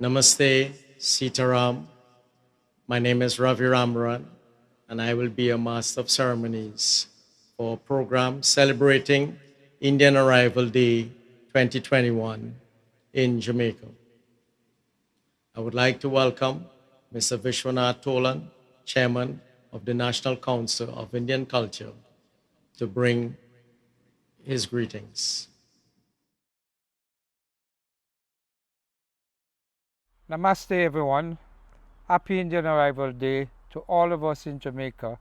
Namaste, Sitaram. My name is Ravi Ramran, and I will be a Master of Ceremonies for a program celebrating Indian Arrival Day 2021 in Jamaica. I would like to welcome Mr. Vishwanath Tolan, Chairman of the National Council of Indian Culture, to bring his greetings. Namaste everyone. Happy Indian Arrival Day to all of us in Jamaica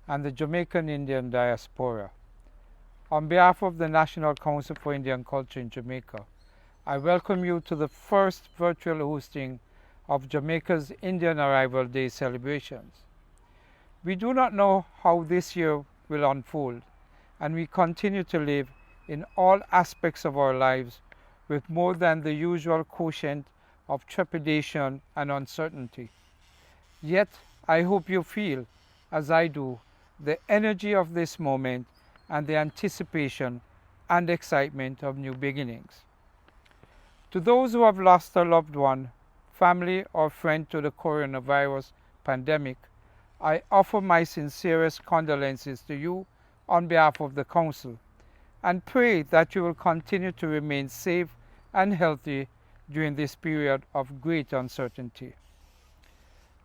and the Jamaican Indian diaspora. On behalf of the National Council for Indian Culture in Jamaica, I welcome you to the first virtual hosting of Jamaica's Indian Arrival Day celebrations. We do not know how this year will unfold, and we continue to live in all aspects of our lives with more than the usual quotient of trepidation and uncertainty. Yet, I hope you feel, as I do, the energy of this moment and the anticipation and excitement of new beginnings. To those who have lost a loved one, family, or friend to the coronavirus pandemic, I offer my sincerest condolences to you on behalf of the Council and pray that you will continue to remain safe and healthy during this period of great uncertainty.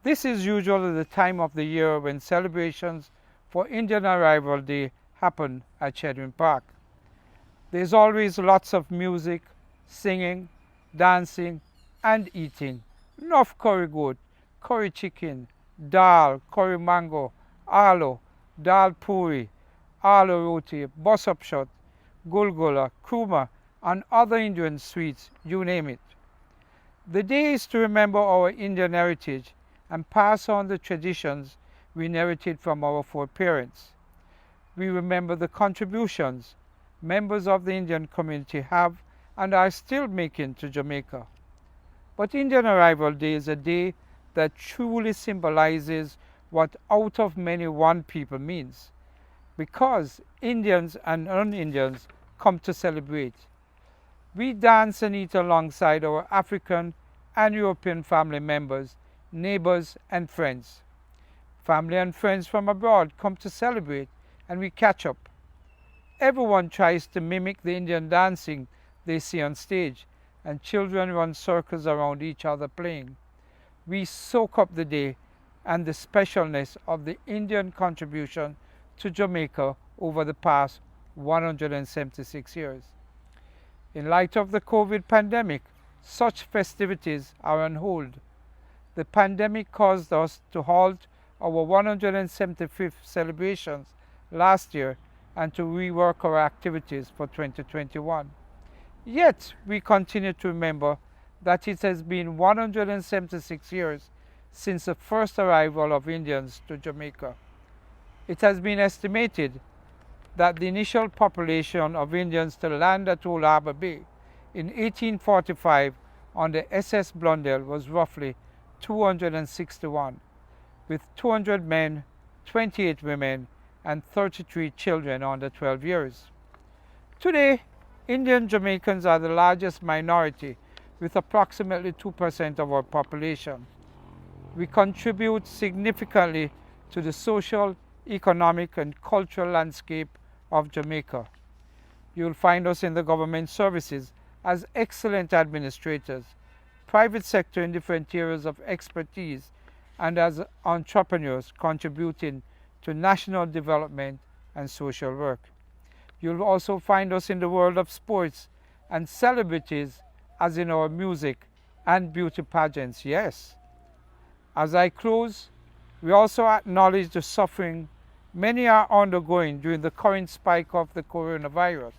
This is usually the time of the year when celebrations for Indian Arrival Day happen at Chedwin Park. There's always lots of music, singing, dancing, and eating. Enough curry goat, curry chicken, dal, curry mango, alo, dal puri, aloo roti, bus-up shot, gulgula, kurma, and other Indian sweets, you name it. The day is to remember our Indian heritage and pass on the traditions we inherited from our foreparents. We remember the contributions members of the Indian community have and are still making to Jamaica. But Indian Arrival Day is a day that truly symbolizes what out of many one people means, because Indians and non-Indians come to celebrate. We dance and eat alongside our African and European family members, neighbors, and friends. Family and friends from abroad come to celebrate, and we catch up. Everyone tries to mimic the Indian dancing they see on stage, and children run circles around each other playing. We soak up the day and the specialness of the Indian contribution to Jamaica over the past 176 years. In light of the COVID pandemic, such festivities are on hold. The pandemic caused us to halt our 175th celebrations last year and to rework our activities for 2021. Yet, we continue to remember that it has been 176 years since the first arrival of Indians to Jamaica. It has been estimated that the initial population of Indians to land at Old Harbour Bay in 1845 on the SS Blundell was roughly 261, with 200 men, 28 women, and 33 children under 12 years. Today, Indian Jamaicans are the largest minority, with approximately 2% of our population. We contribute significantly to the social, economic, and cultural landscape of Jamaica. You'll find us in the government services as excellent administrators, private sector in different areas of expertise, and as entrepreneurs contributing to national development and social work. You'll also find us in the world of sports and celebrities, as in our music and beauty pageants, yes. As I close, we also acknowledge the suffering many are undergoing during the current spike of the coronavirus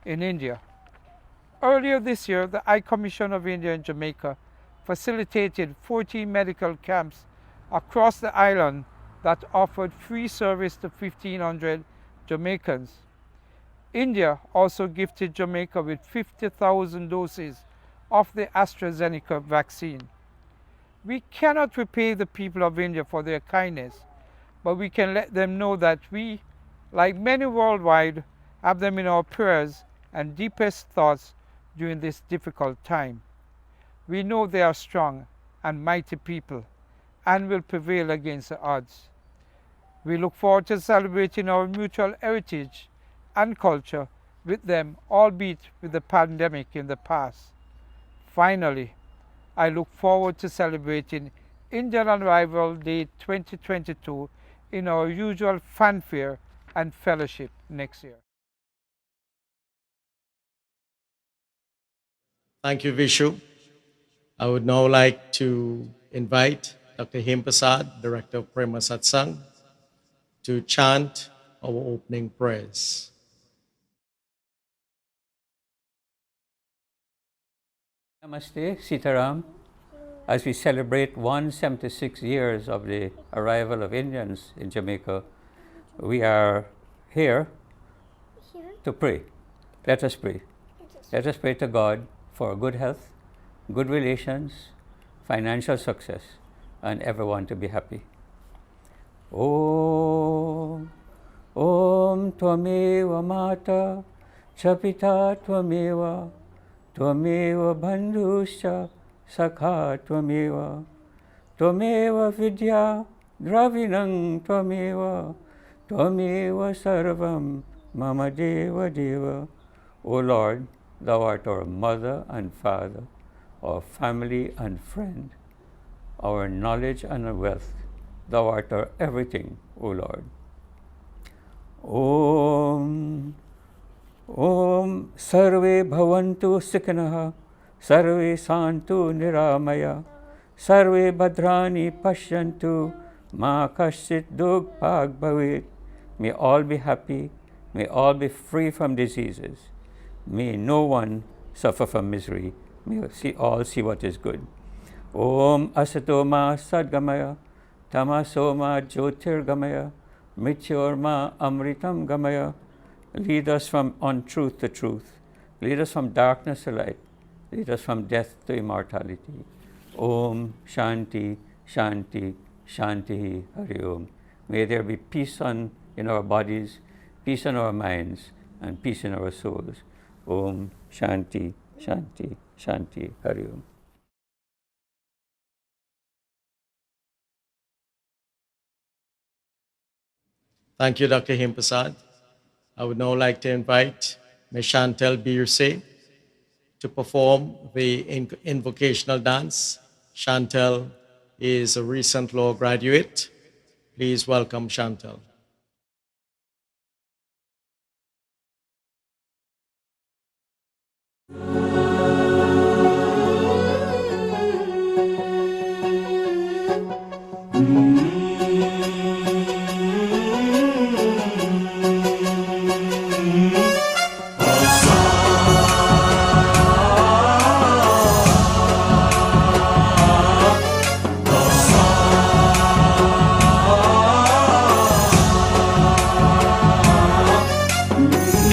in India. Earlier this year, the High Commission of India in Jamaica facilitated 14 medical camps across the island that offered free service to 1,500 Jamaicans. India also gifted Jamaica with 50,000 doses of the AstraZeneca vaccine. We cannot repay the people of India for their kindness, but we can let them know that we, like many worldwide, have them in our prayers and deepest thoughts during this difficult time. We know they are strong and mighty people and will prevail against the odds. We look forward to celebrating our mutual heritage and culture with them, albeit with the pandemic in the past. Finally, I look forward to celebrating Indian Arrival Day 2022 in our usual fanfare and fellowship next year. Thank you, Vishu. I would now like to invite Dr. Him Prasad, Director of Prema Satsang, to chant our opening prayers. Namaste, Sitaram. As we celebrate 176 years of the arrival of Indians in Jamaica, we are here to pray. Let us pray. Let us pray to God for good health, good relations, financial success, and everyone to be happy. Om Tvameva Mata Chapita Tvameva Tvameva Bandhuscha Sakha Tvameva Tvameva Vidya Dravinam Tvameva Tvameva Sarvam Mama Deva Deva. O Lord, Thou art our mother and father, our family and friend, our knowledge and our wealth. Thou art our everything, O Lord. Om Sarve Bhavantu Sikhinaha Sarve Santu Niramaya Sarve Bhadrani Pashyantu Ma Kashit Dukh Bhag Bhavit. May all be happy, may all be free from diseases, may no one suffer from misery, may all see what is good. Om Asatoma Sadgamaya Tamasoma Jyotirgamaya Mrityorma Amritam Gamaya. Lead us from untruth to truth. Lead us from darkness to light. Lead us from death to immortality. Om Shanti, Shanti, Shanti, Hari Om. May there be peace in our bodies, peace in our minds, and peace in our souls. Om Shanti, Shanti, Shanti, Hari Om. Thank you, Dr. Him Prasad. I would now like to invite Ms. Chantel Birse to perform the invocational dance. Chantel is a recent law graduate. Please welcome Chantel.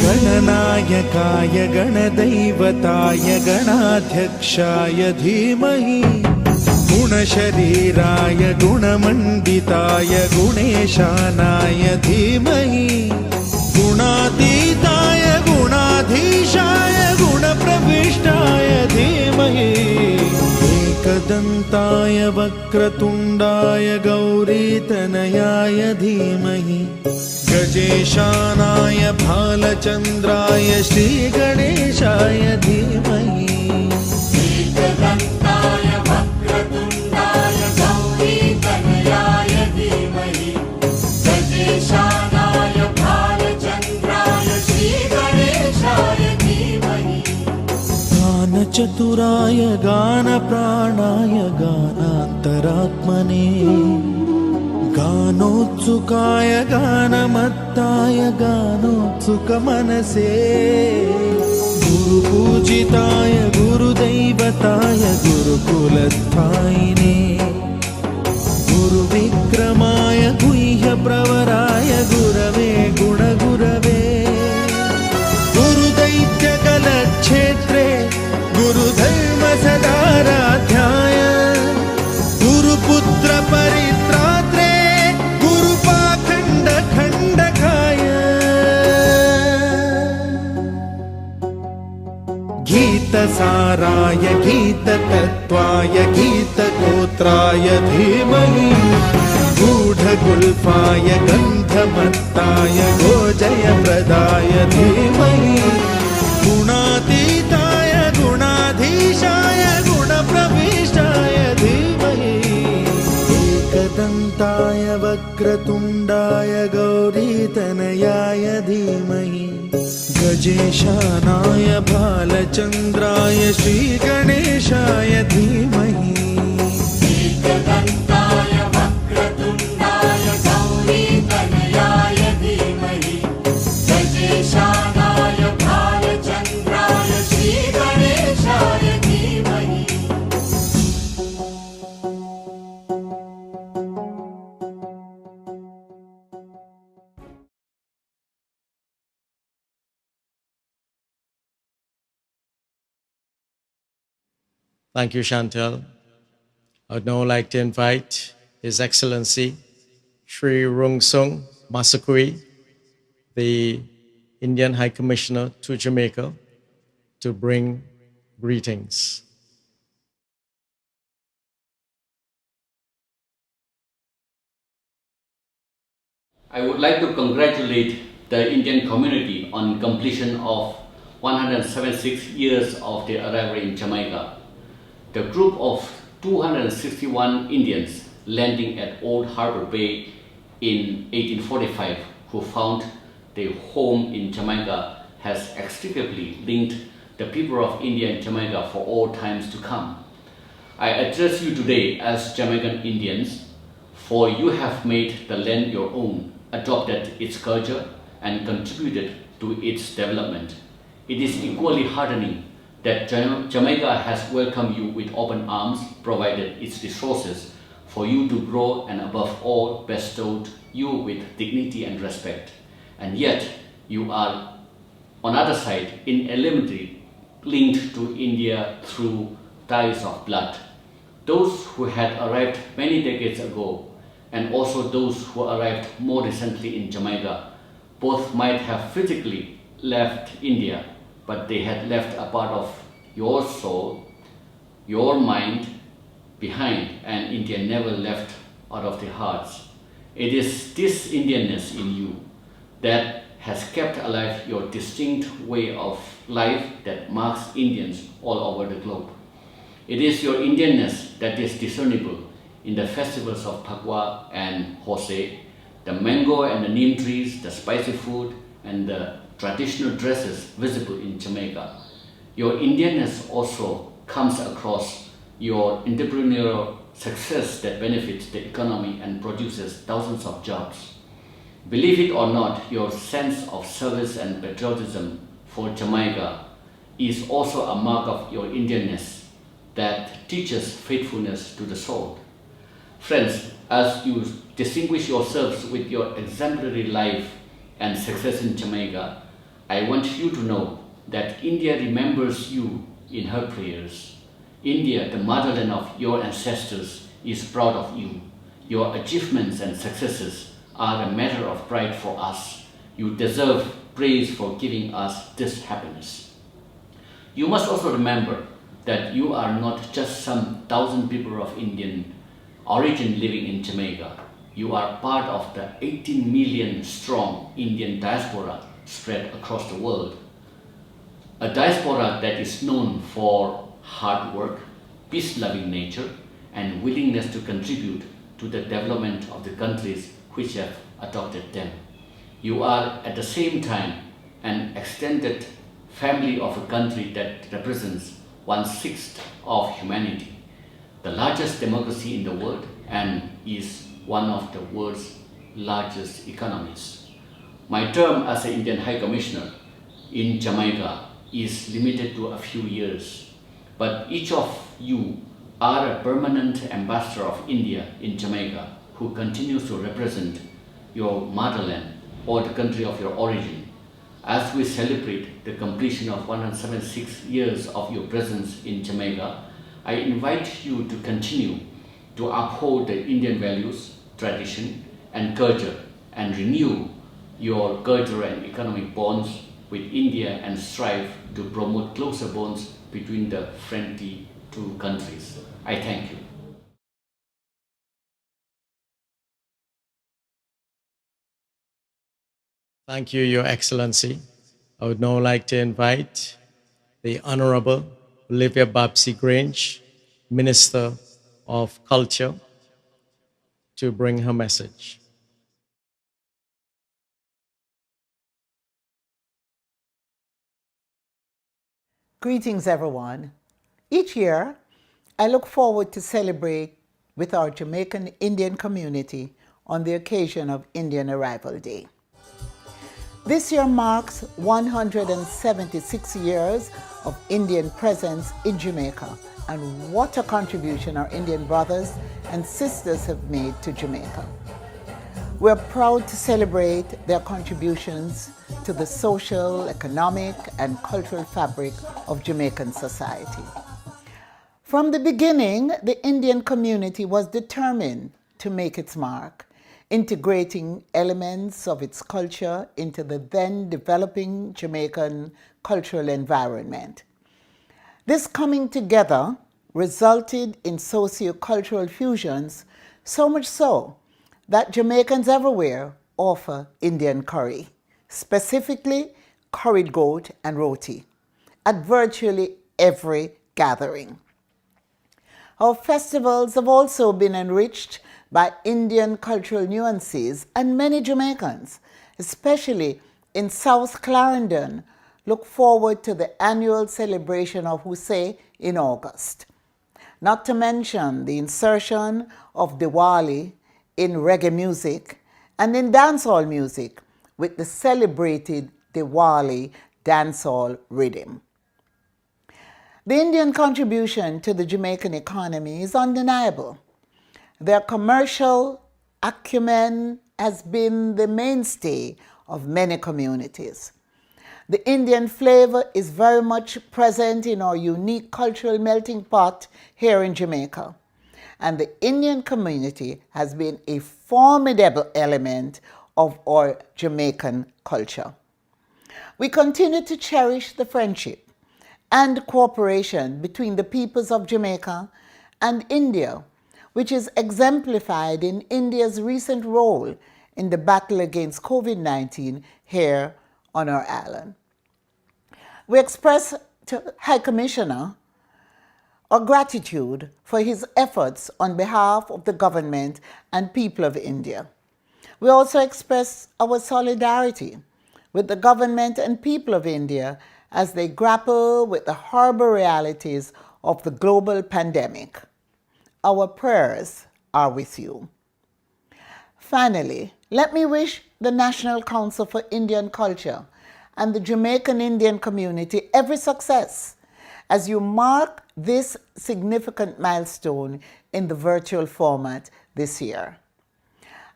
गणनायकाय गणदैवताय गणाध्यक्षाय धीमहि गुणशरीराय गुणमण्डिताय गुणेशानाय धीमहि गुणातीताय गुणाधीशाय गुणप्रविष्टाय धीमहि एकदन्ताय वक्रतुण्डाय गौरीतनयाय धीमहि गजेशानाय भालचन्द्राय श्रीगणेशाय धीमहि एकदन्ताय वक्रतुण्डाय गौरीतनयाय धीमहि गजेशानाय भालचन्द्राय श्रीगणेशाय धीमहि गानचतुराय गानप्राणाय गानान्तरात्मने गानोत्सुकाय गानमत्ताय गानोत्सुकमनसे गुरुपूजिताय गुरुदैवताय गुरुकुलस्थायिने गुरुविक्रमाय गुह्यप्रवराय गुरवे गुणगुरवे गुरुदैत्यकलक्षेत्रे गुरुधर्मसदाराध्याय गुरुपुत्रपरित्रात्रे गीत गीतसाराय गीततत्त्वाय गीतगोत्राय धीमहि गूढगुल्फाय गन्धमत्ताय गोजयप्रदाय धीमहि गुणातीताय गुणाधीशाय गुणप्रविष्टाय धीमहि एकदन्ताय वक्रतुण्डाय गौरीतनयाय धीमहि गजेशानाय भालचन्द्राय श्रीगणेशाय धीमहि एकदन्ताय वक्रतुण्डाय गौरीतनयाय धीमहि गजेशानाय भालचन्द्राय श्रीगणेशाय धीमहि Thank you, Chantal. I would now like to invite His Excellency Sri Rung Sung Masakui, the Indian High Commissioner to Jamaica, to bring greetings. I would like to congratulate the Indian community on completion of 176 years of their arrival in Jamaica. The group of 261 Indians landing at Old Harbor Bay in 1845 who found their home in Jamaica has inextricably linked the people of India and Jamaica for all times to come. I address you today as Jamaican Indians, for you have made the land your own, adopted its culture, and contributed to its development. It is equally heartening that Jamaica has welcomed you with open arms, provided its resources for you to grow, and above all bestowed you with dignity and respect. And yet, you are, on the other side, inalienably linked to India through ties of blood. Those who had arrived many decades ago, and also those who arrived more recently in Jamaica, both might have physically left India, but they had left a part of your soul, your mind behind, and India never left out of their hearts. It is this Indianness in you that has kept alive your distinct way of life that marks Indians all over the globe. It is your Indianness that is discernible in the festivals of Phagwa and Hosei, the mango and the neem trees, the spicy food, and the traditional dresses visible in Jamaica. Your Indianness also comes across your entrepreneurial success that benefits the economy and produces thousands of jobs. Believe it or not, your sense of service and patriotism for Jamaica is also a mark of your Indianness that teaches faithfulness to the soul. Friends, as you distinguish yourselves with your exemplary life and success in Jamaica, I want you to know that India remembers you in her prayers. India, the motherland of your ancestors, is proud of you. Your achievements and successes are a matter of pride for us. You deserve praise for giving us this happiness. You must also remember that you are not just some 1,000 people of Indian origin living in Jamaica. You are part of the 18 million strong Indian diaspora spread across the world. A diaspora that is known for hard work, peace-loving nature, and willingness to contribute to the development of the countries which have adopted them. You are at the same time an extended family of a country that represents 1/6 of humanity, the largest democracy in the world, and is one of the world's largest economies. My term as an Indian High Commissioner in Jamaica is limited to a few years, but each of you are a permanent ambassador of India in Jamaica who continues to represent your motherland or the country of your origin. As we celebrate the completion of 176 years of your presence in Jamaica, I invite you to continue to uphold the Indian values, tradition, and culture, and renew your cultural and economic bonds with India and strive to promote closer bonds between the friendly two countries. I thank you. Thank you, Your Excellency. I would now like to invite the Honorable Olivia Babsy Grange, Minister of Culture, to bring her message. Greetings, everyone. Each year, I look forward to celebrate with our Jamaican Indian community on the occasion of Indian Arrival Day. This year marks 176 years of Indian presence in Jamaica, and what a contribution our Indian brothers and sisters have made to Jamaica. We're proud to celebrate their contributions to the social, economic, and cultural fabric of Jamaican society. From the beginning, the Indian community was determined to make its mark, integrating elements of its culture into the then developing Jamaican cultural environment. This coming together resulted in socio-cultural fusions, so much so that Jamaicans everywhere offer Indian curry, specifically curried goat and roti, at virtually every gathering. Our festivals have also been enriched by Indian cultural nuances, and many Jamaicans, especially in South Clarendon, look forward to the annual celebration of Hussein in August. Not to mention the insertion of Diwali in reggae music and in dancehall music with the celebrated Diwali dancehall rhythm. The Indian contribution to the Jamaican economy is undeniable. Their commercial acumen has been the mainstay of many communities. The Indian flavor is very much present in our unique cultural melting pot here in Jamaica, and the Indian community has been a formidable element of our Jamaican culture. We continue to cherish the friendship and cooperation between the peoples of Jamaica and India, which is exemplified in India's recent role in the battle against COVID-19 here on our island. We express to High Commissioner our gratitude for his efforts on behalf of the government and people of India. We also express our solidarity with the government and people of India as they grapple with the horrible realities of the global pandemic. Our prayers are with you. Finally, let me wish the National Council for Indian Culture and the Jamaican Indian community every success as you mark this significant milestone in the virtual format this year.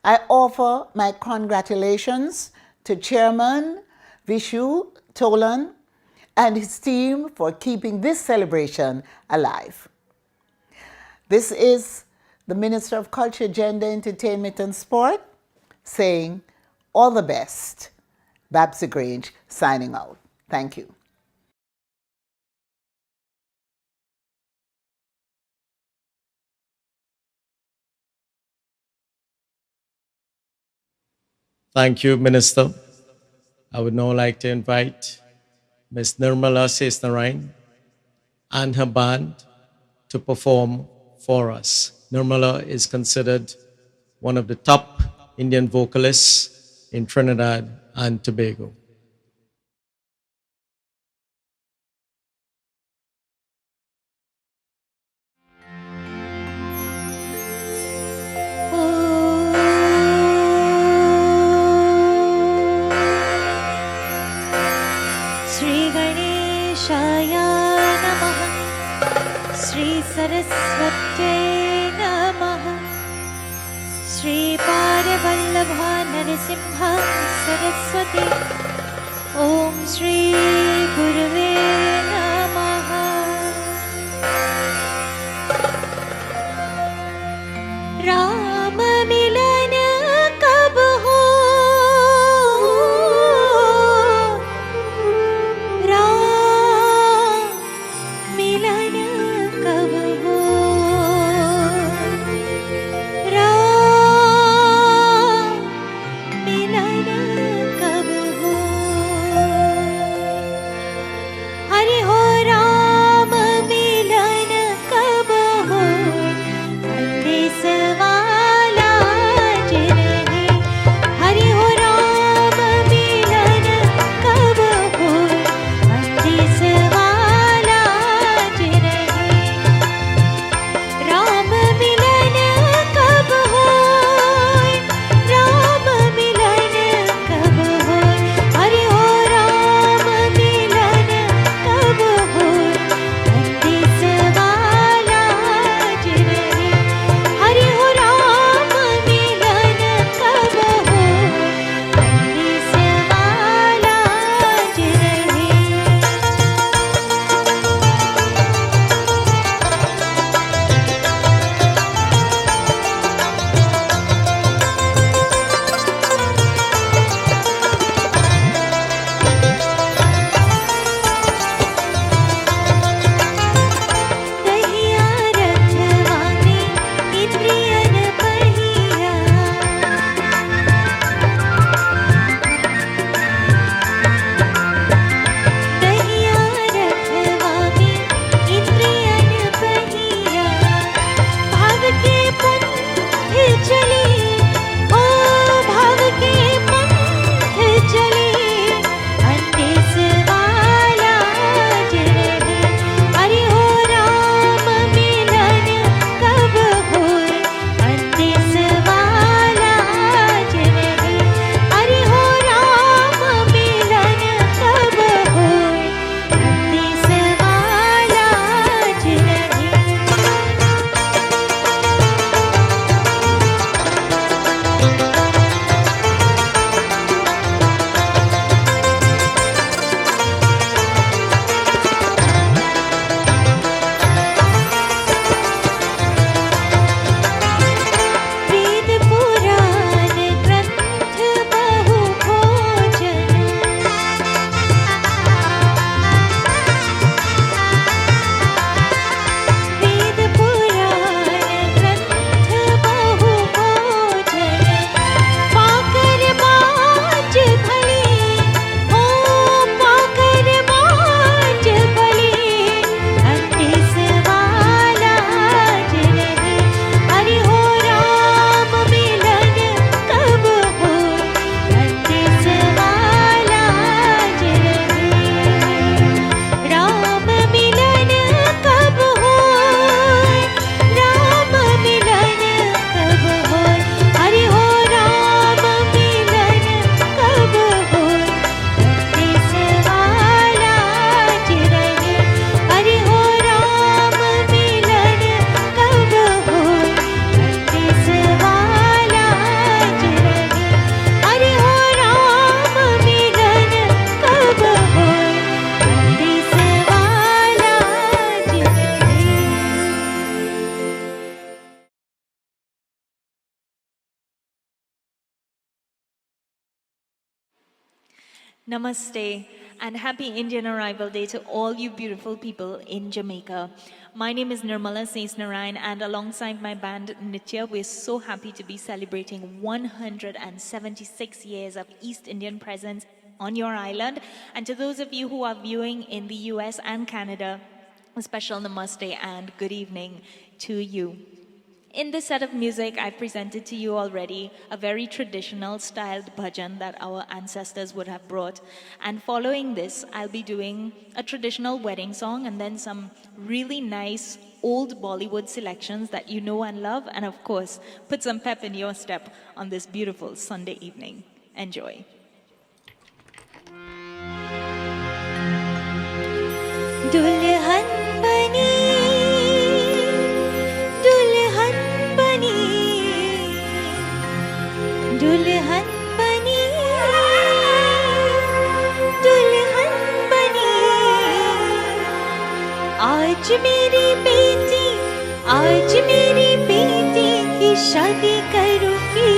I offer my congratulations to Chairman Vishu Tolan and his team for keeping this celebration alive. This is the Minister of Culture, Gender, Entertainment and Sport saying all the best. Babsy Grange signing out. Thank you. Thank you, Minister. I would now like to invite Ms. Nirmala Sesnarain and her band to perform for us. Nirmala is considered one of the top Indian vocalists in Trinidad and Tobago. Shri Ganeshaya Namaha, Shri Saraswate Namaha, Shri Parivallabha Narasimha Saraswati, Om Shri Gurave Namaha. Ram Milan Kab ho Namaste and happy Indian Arrival Day to all you beautiful people in Jamaica. My name is Nirmala Narayan, and alongside my band Nitya, we're so happy to be celebrating 176 years of East Indian presence on your island. And to those of you who are viewing in the US and Canada, a special namaste and good evening to you. In this set of music, I've presented to you already a very traditional styled bhajan that our ancestors would have brought. And following this, I'll be doing a traditional wedding song and then some really nice old Bollywood selections that you know and love. And of course, put some pep in your step on this beautiful Sunday evening. Enjoy. दुल्हन बनी दुल्हन बनी दुल्हन बनी दुल्हन बनी आज मेरी बेटी की शादी करूंगी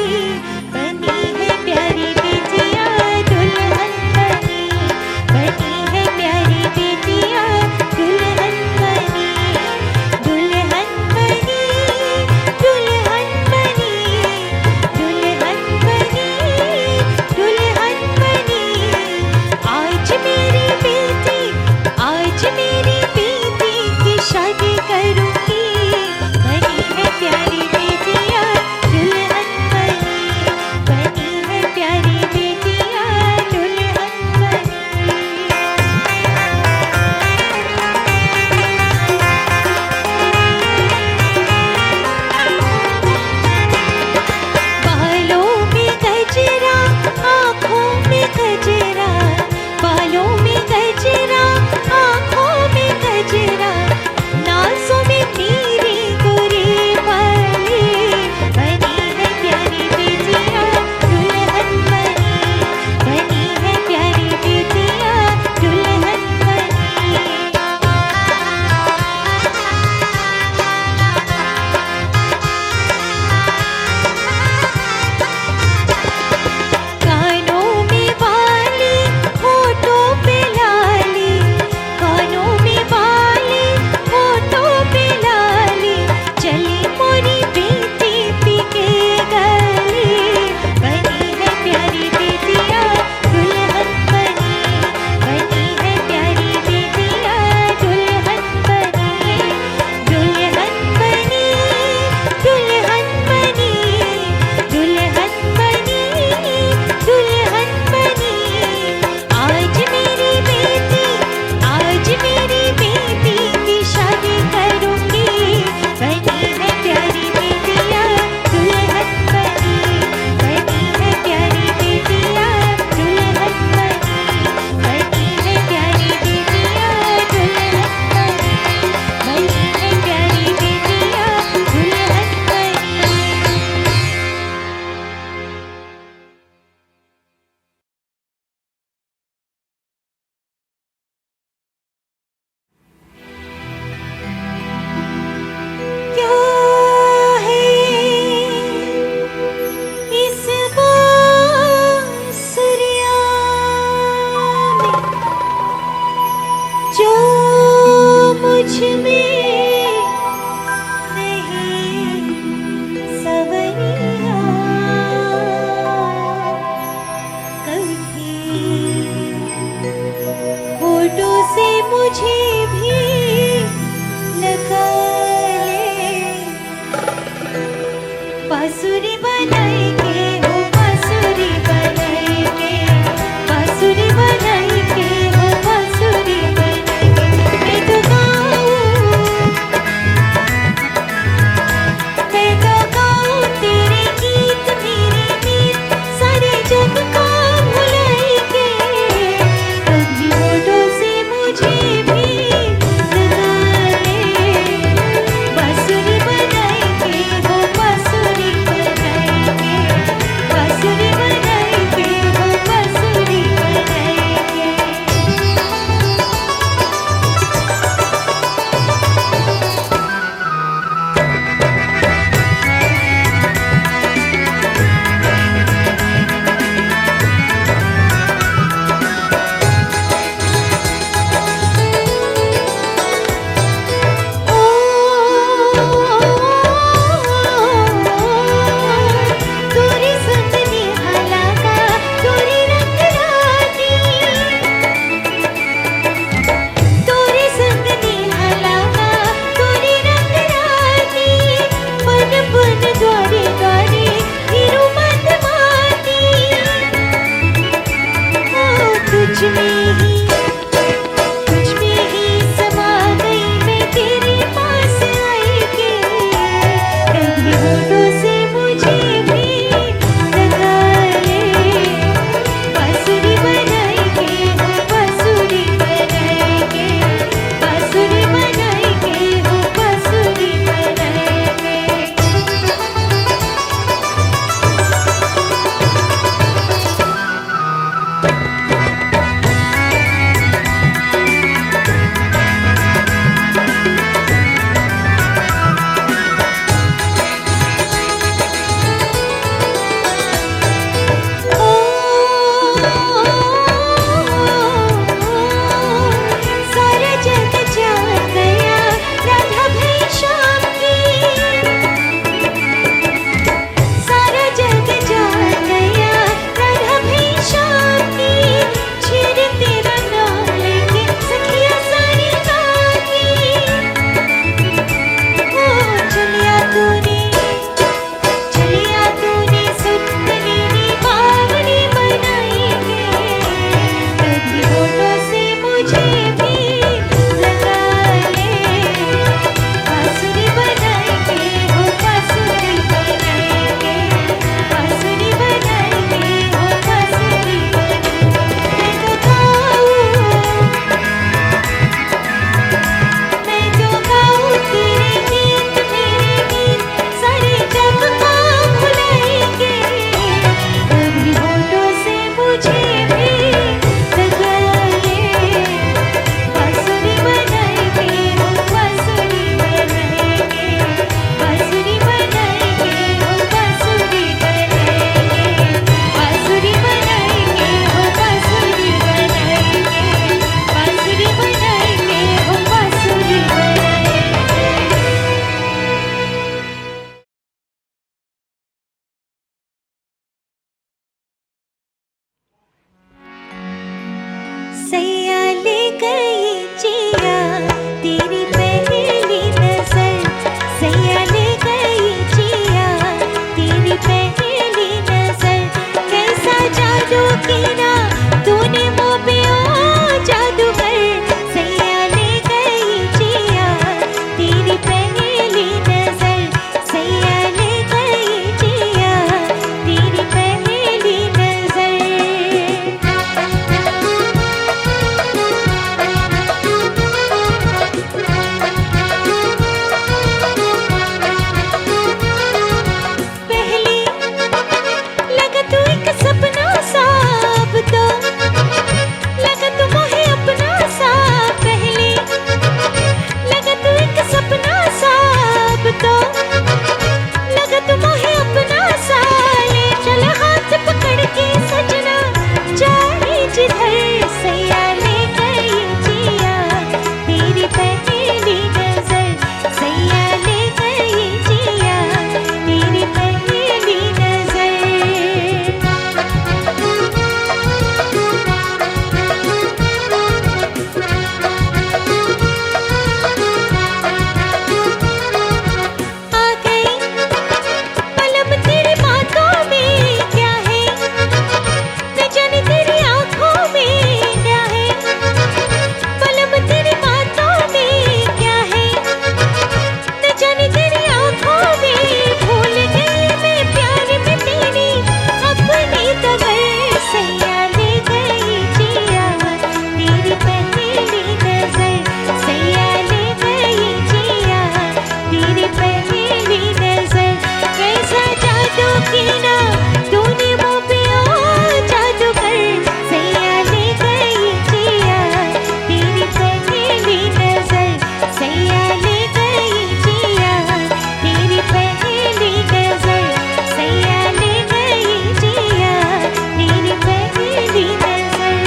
बनी है प्यारी बेटियां दुल्हन बनी है प्यारी बेटियां दुल्हन बनी दुल्हन बनी दुल्हन बनी दुल्हन बनी दुल्हन बनी आज मेरी बेटी की शादी करूंगी बनी है प्यारी बेटियां दुल्हन बनी है प्यारी बेटियां दुल्हन बनी बालों में गजरा आँखों में गजरा बालों में गजरा आँखों में गजरा नाज़ों में मेरी गोरी बाली बनी है प्यारी बेटियां दुल्हन बनी है प्यारी बेटियां दुल्हन बनी कानों में बाली होठों पे लाली कानों में बाली होठों पे लाली चली मोरी बेटी पी के गली बनी है प्यारी बेटियां दुल्हन बनी है प्यारी बेटियां दुल्हन बनी दुल्हन बनी दुल्हन बनी दुल्हन बनी दुल्हन बनी आज मेरी बेटी की शादी करूंगी बनी है प्यारी बेटियां दुल्हन बनी है प्यारी बेटियां दुल्हन बनी है प्यारी बेटियां दुल्हन बनी है प्यारी बेटियां दुल्हन बनी क्या है इस बांसुरिया में जो मुझ में नहीं सवरिया कभी होठों से मुझे भी लगा ले बांसुरी बनाएंगे हो बांसुरी बनाएंगे बांसुरी बनाएंगे हो बांसुरी बनाएंगे मैं तो गाऊं तेरे गीत मेरे मीत सारे जग का भुलाएंगे कभी होठों से मुझे भी लगा ले बांसुरी बनाएंगे हो बांसुरी बनाएंगे सैया ले गई जिया तेरी पहली नजर सैया ले गई जिया तेरी पहली नजर कैसा जादू किया तूने मुँह पे ओ जादूगर सैया ले गई जिया तेरी पहली नजर सैया ले गई जिया तेरी पहली नजर पहली लगा तू एक सपना सा अब तो लगा तू मोहे अपना सा पहली लगा तू एक सपना सा अब तो लगा तू मोहे अपना सा ले चल हाथ पकड़ के सजना जाए जिधर सैया ले गई जिया तेरी पहली नजर सैया ले गई जिया तेरी पहली नजर आ गई पलम तेरी बातों में क्या है न जाने तेरी आंखों में क्या है पलम तेरी बातों में क्या है न जाने तेरी आंखों में भूल गई मैं प्यार में तेरी अपनी तगर सैया ले गई जिया तेरी पहली नजर सैया ले गई जिया तेरी पहली नजर कैसा जादू किया तूने मुँह पे ओ जादूगर सैया ले गई जिया तेरी पहली नजर सैया ले गई जिया तेरी पहली नजर सैया ले गई जिया तेरी पहली नजर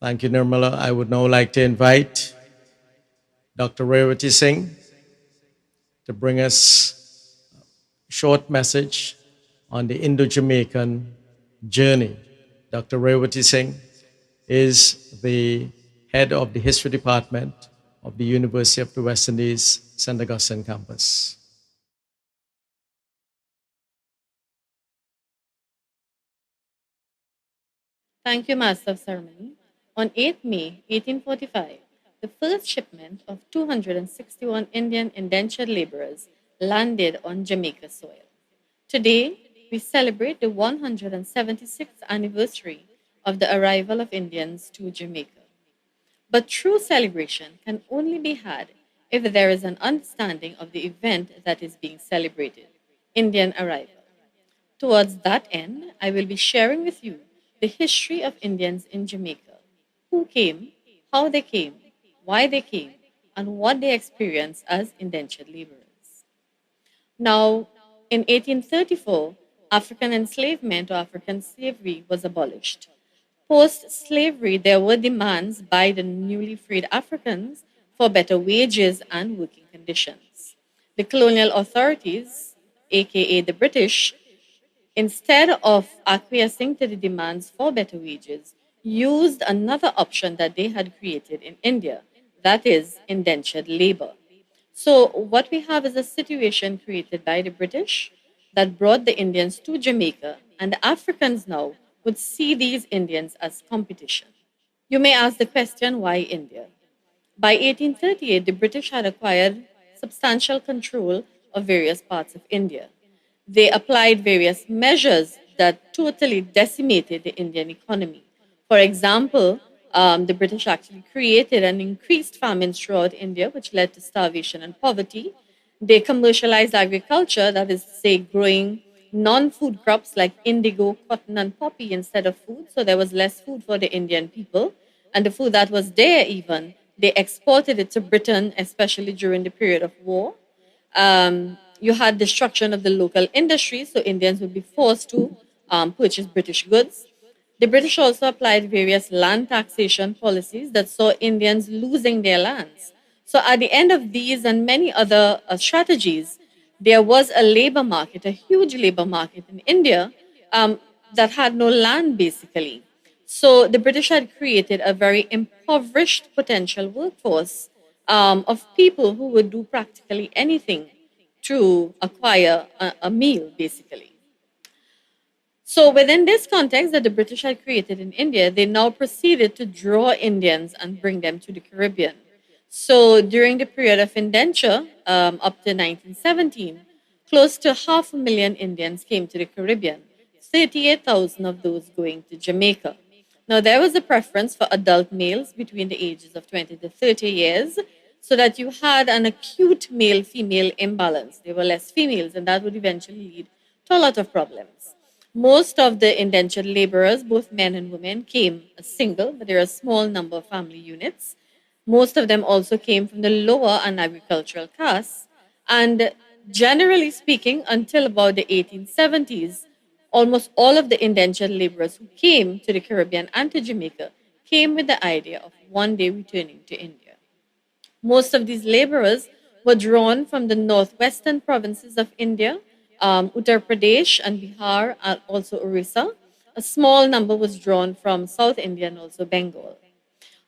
Thank you, Nirmala. I would now like to invite Dr. Revati Singh to bring us a short message on the Indo-Jamaican journey. Dr. Revati Singh is the head of the History Department of the University of the West Indies, St. Augustine campus. Thank you, Master of Ceremony. On 8 May 1845, the first shipment of 261 Indian indentured laborers landed on Jamaica soil. Today, we celebrate the 176th anniversary of the arrival of Indians to Jamaica. But true celebration can only be had if there is an understanding of the event that is being celebrated, Indian arrival. Towards that end, I will be sharing with you the history of Indians in Jamaica, who came, how they came, why they came, and what they experienced as indentured laborers. Now, in 1834, African enslavement or African slavery was abolished. Post slavery, there were demands by the newly freed Africans for better wages and working conditions. The colonial authorities, aka the British, instead of acquiescing to the demands for better wages, used another option that they had created in India, that is, indentured labor. So, what we have is a situation created by the British that brought the Indians to Jamaica, and the Africans now would see these Indians as competition. You may ask the question, why India? By 1838, the British had acquired substantial control of various parts of India. They applied various measures that totally decimated the Indian economy. For example, the British actually created and increased famines throughout India, which led to starvation and poverty. They commercialized agriculture, that is to say, growing non food crops like indigo, cotton, and poppy instead of food. So there was less food for the Indian people. And the food that was there, even, they exported it to Britain, especially during the period of war. You had destruction of the local industries, so Indians would be forced to purchase British goods. The British also applied various land taxation policies that saw Indians losing their lands. So, at the end of these and many other strategies, there was a labor market, a huge labor market in India that had no land basically. So the British had created a very impoverished potential workforce of people who would do practically anything to acquire a meal, basically. So, within this context that the British had created in India, they now proceeded to draw Indians and bring them to the Caribbean. So, during the period of indenture, up to 1917, close to 500,000 Indians came to the Caribbean, 38,000 of those going to Jamaica. Now, there was a preference for adult males between the ages of 20 to 30 years, so that you had an acute male female imbalance. There were less females, and that would eventually lead to a lot of problems. Most of the indentured laborers, both men and women, came as single, but there are a small number of family units. Most of them also came from the lower and agricultural castes. And generally speaking, until about the 1870s, almost all of the indentured laborers who came to the Caribbean and to Jamaica came with the idea of one day returning to India. Most of these laborers were drawn from the northwestern provinces of India, Uttar Pradesh and Bihar, and also Orissa. A small number was drawn from South India and also Bengal.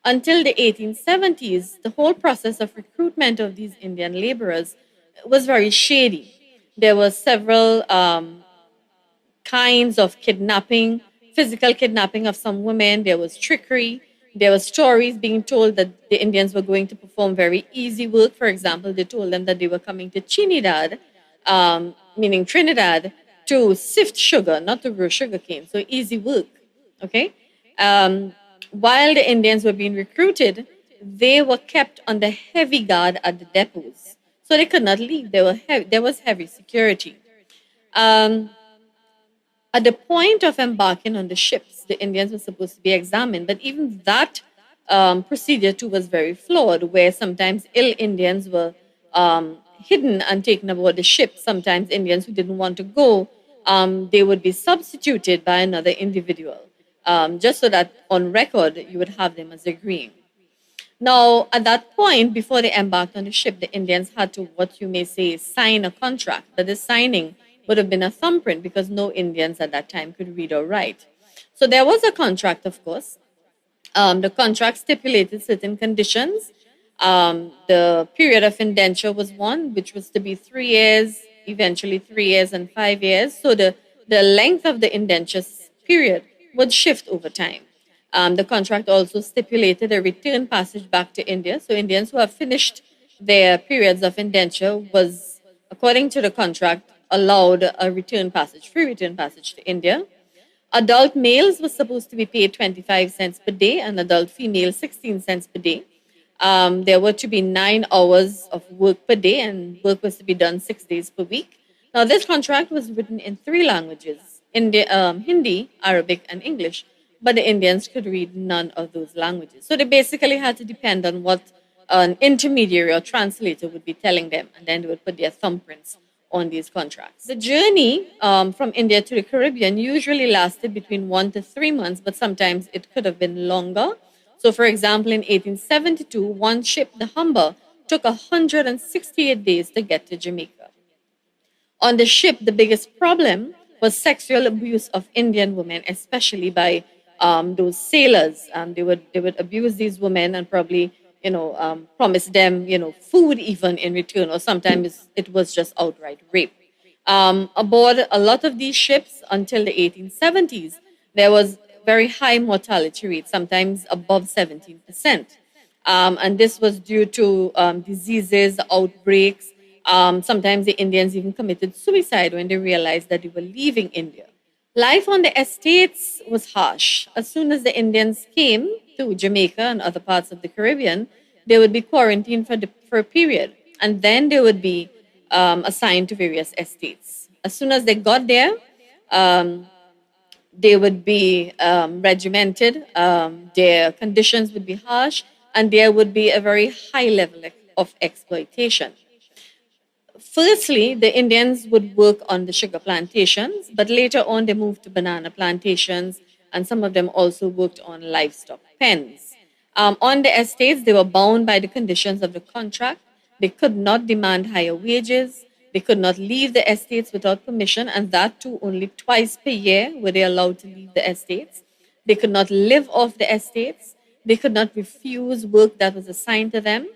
Until the 1870s, the whole process of recruitment of these Indian laborers was very shady. There were several kinds of kidnapping, physical kidnapping of some women. There was trickery. There were stories being told that the Indians were going to perform very easy work. For example, they told them that they were coming to Trinidad, meaning Trinidad, to sift sugar, not to grow sugar cane. So easy work. Okay. While the Indians were being recruited, they were kept under heavy guard at the depots, so they could not leave. There was heavy security. At the point of embarking on the ships, the Indians were supposed to be examined, but even that procedure too was very flawed, where sometimes ill Indians were hidden and taken aboard the ship. Sometimes Indians who didn't want to go, they would be substituted by another individual, just so that on record you would have them as agreeing. Now, at that point, before they embarked on the ship, the Indians had to, what you may say, sign a contract. But the signing would have been a thumbprint because no Indians at that time could read or write. So there was a contract, of course. The contract stipulated certain conditions. The period of indenture was one, which was to be 3 years, eventually 3 years and 5 years. So the length of the indenture period would shift over time. The contract also stipulated a return passage back to India. So Indians who have finished their periods of indenture was, according to the contract, allowed a return passage, free return passage to India. Adult males were supposed to be paid 25 cents per day and adult females 16 cents per day. There were to be 9 hours of work per day and work was to be done 6 days per week. Now, this contract was written in 3 languages, Hindi, Arabic, and English, but the Indians could read none of those languages. So they basically had to depend on what an intermediary or translator would be telling them, and then they would put their thumbprints on these contracts. The journey from India to the Caribbean usually lasted between 1 to 3 months, but sometimes it could have been longer. So, for example, in 1872, one ship, the Humber, took 168 days to get to Jamaica. On the ship, the biggest problem was sexual abuse of Indian women, especially by those sailors. They would abuse these women and probably promise them food even in return, or sometimes it was just outright rape. Aboard a lot of these ships until the 1870s, there was very high mortality rate, sometimes above 17%. And this was due to diseases, outbreaks. Sometimes the Indians even committed suicide when they realized that they were leaving India. Life on the estates was harsh. As soon as the Indians came to Jamaica and other parts of the Caribbean, they would be quarantined for a period, and then they would be assigned to various estates. As soon as they got there, they would be regimented, their conditions would be harsh, and there would be a very high level of exploitation. Firstly, the Indians would work on the sugar plantations, but later on they moved to banana plantations, and some of them also worked on livestock pens. On the estates, they were bound by the conditions of the contract. They could not demand higher wages. They could not leave the estates without permission, and that too only twice per year were they allowed to leave the estates. They could not live off the estates. They could not refuse work that was assigned to them.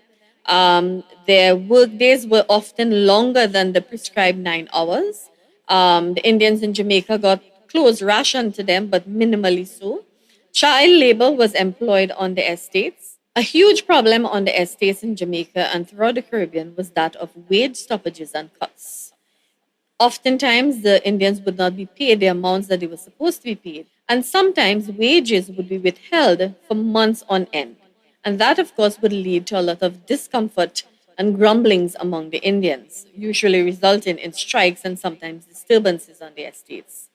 Their work days were often longer than the prescribed 9 hours. The Indians in Jamaica got clothes rationed to them, but minimally so. Child labor was employed on the estates. A huge problem on the estates in Jamaica and throughout the Caribbean was that of wage stoppages and cuts. Oftentimes, the Indians would not be paid the amounts that they were supposed to be paid, and sometimes wages would be withheld for months on end. And that, of course, would lead to a lot of discomfort and grumblings among the Indians, usually resulting in strikes and sometimes disturbances on the estates.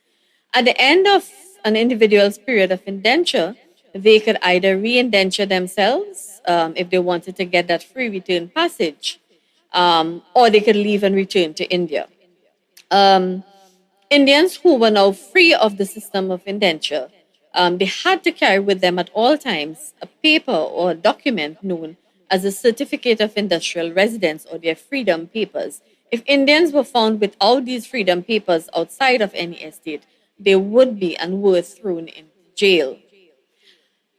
At the end of an individual's period of indenture, they could either re-indenture themselves if they wanted to get that free return passage, or they could leave and return to India. Indians who were now free of the system of indenture, they had to carry with them at all times a paper or a document known as a certificate of industrial residence or their freedom papers. If Indians were found without these freedom papers outside of any estate, they would be and were thrown into jail.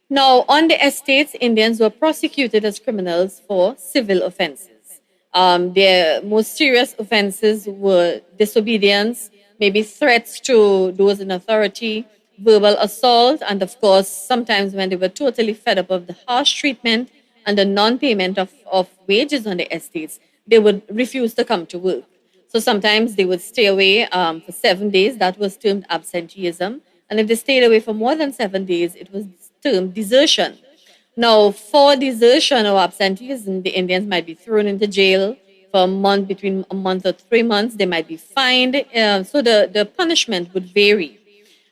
Now, on the estates, Indians were prosecuted as criminals for civil offenses. Their most serious offenses were disobedience, maybe threats to those in authority, verbal assault, and of course, sometimes when they were totally fed up of the harsh treatment and the non payment of wages on the estates, they would refuse to come to work. So sometimes they would stay away for 7 days. That was termed absenteeism. And if they stayed away for more than 7 days, it was termed desertion. Now, for desertion or absenteeism, the Indians might be thrown into jail for a month, between a month or 3 months. They might be fined. So the punishment would vary.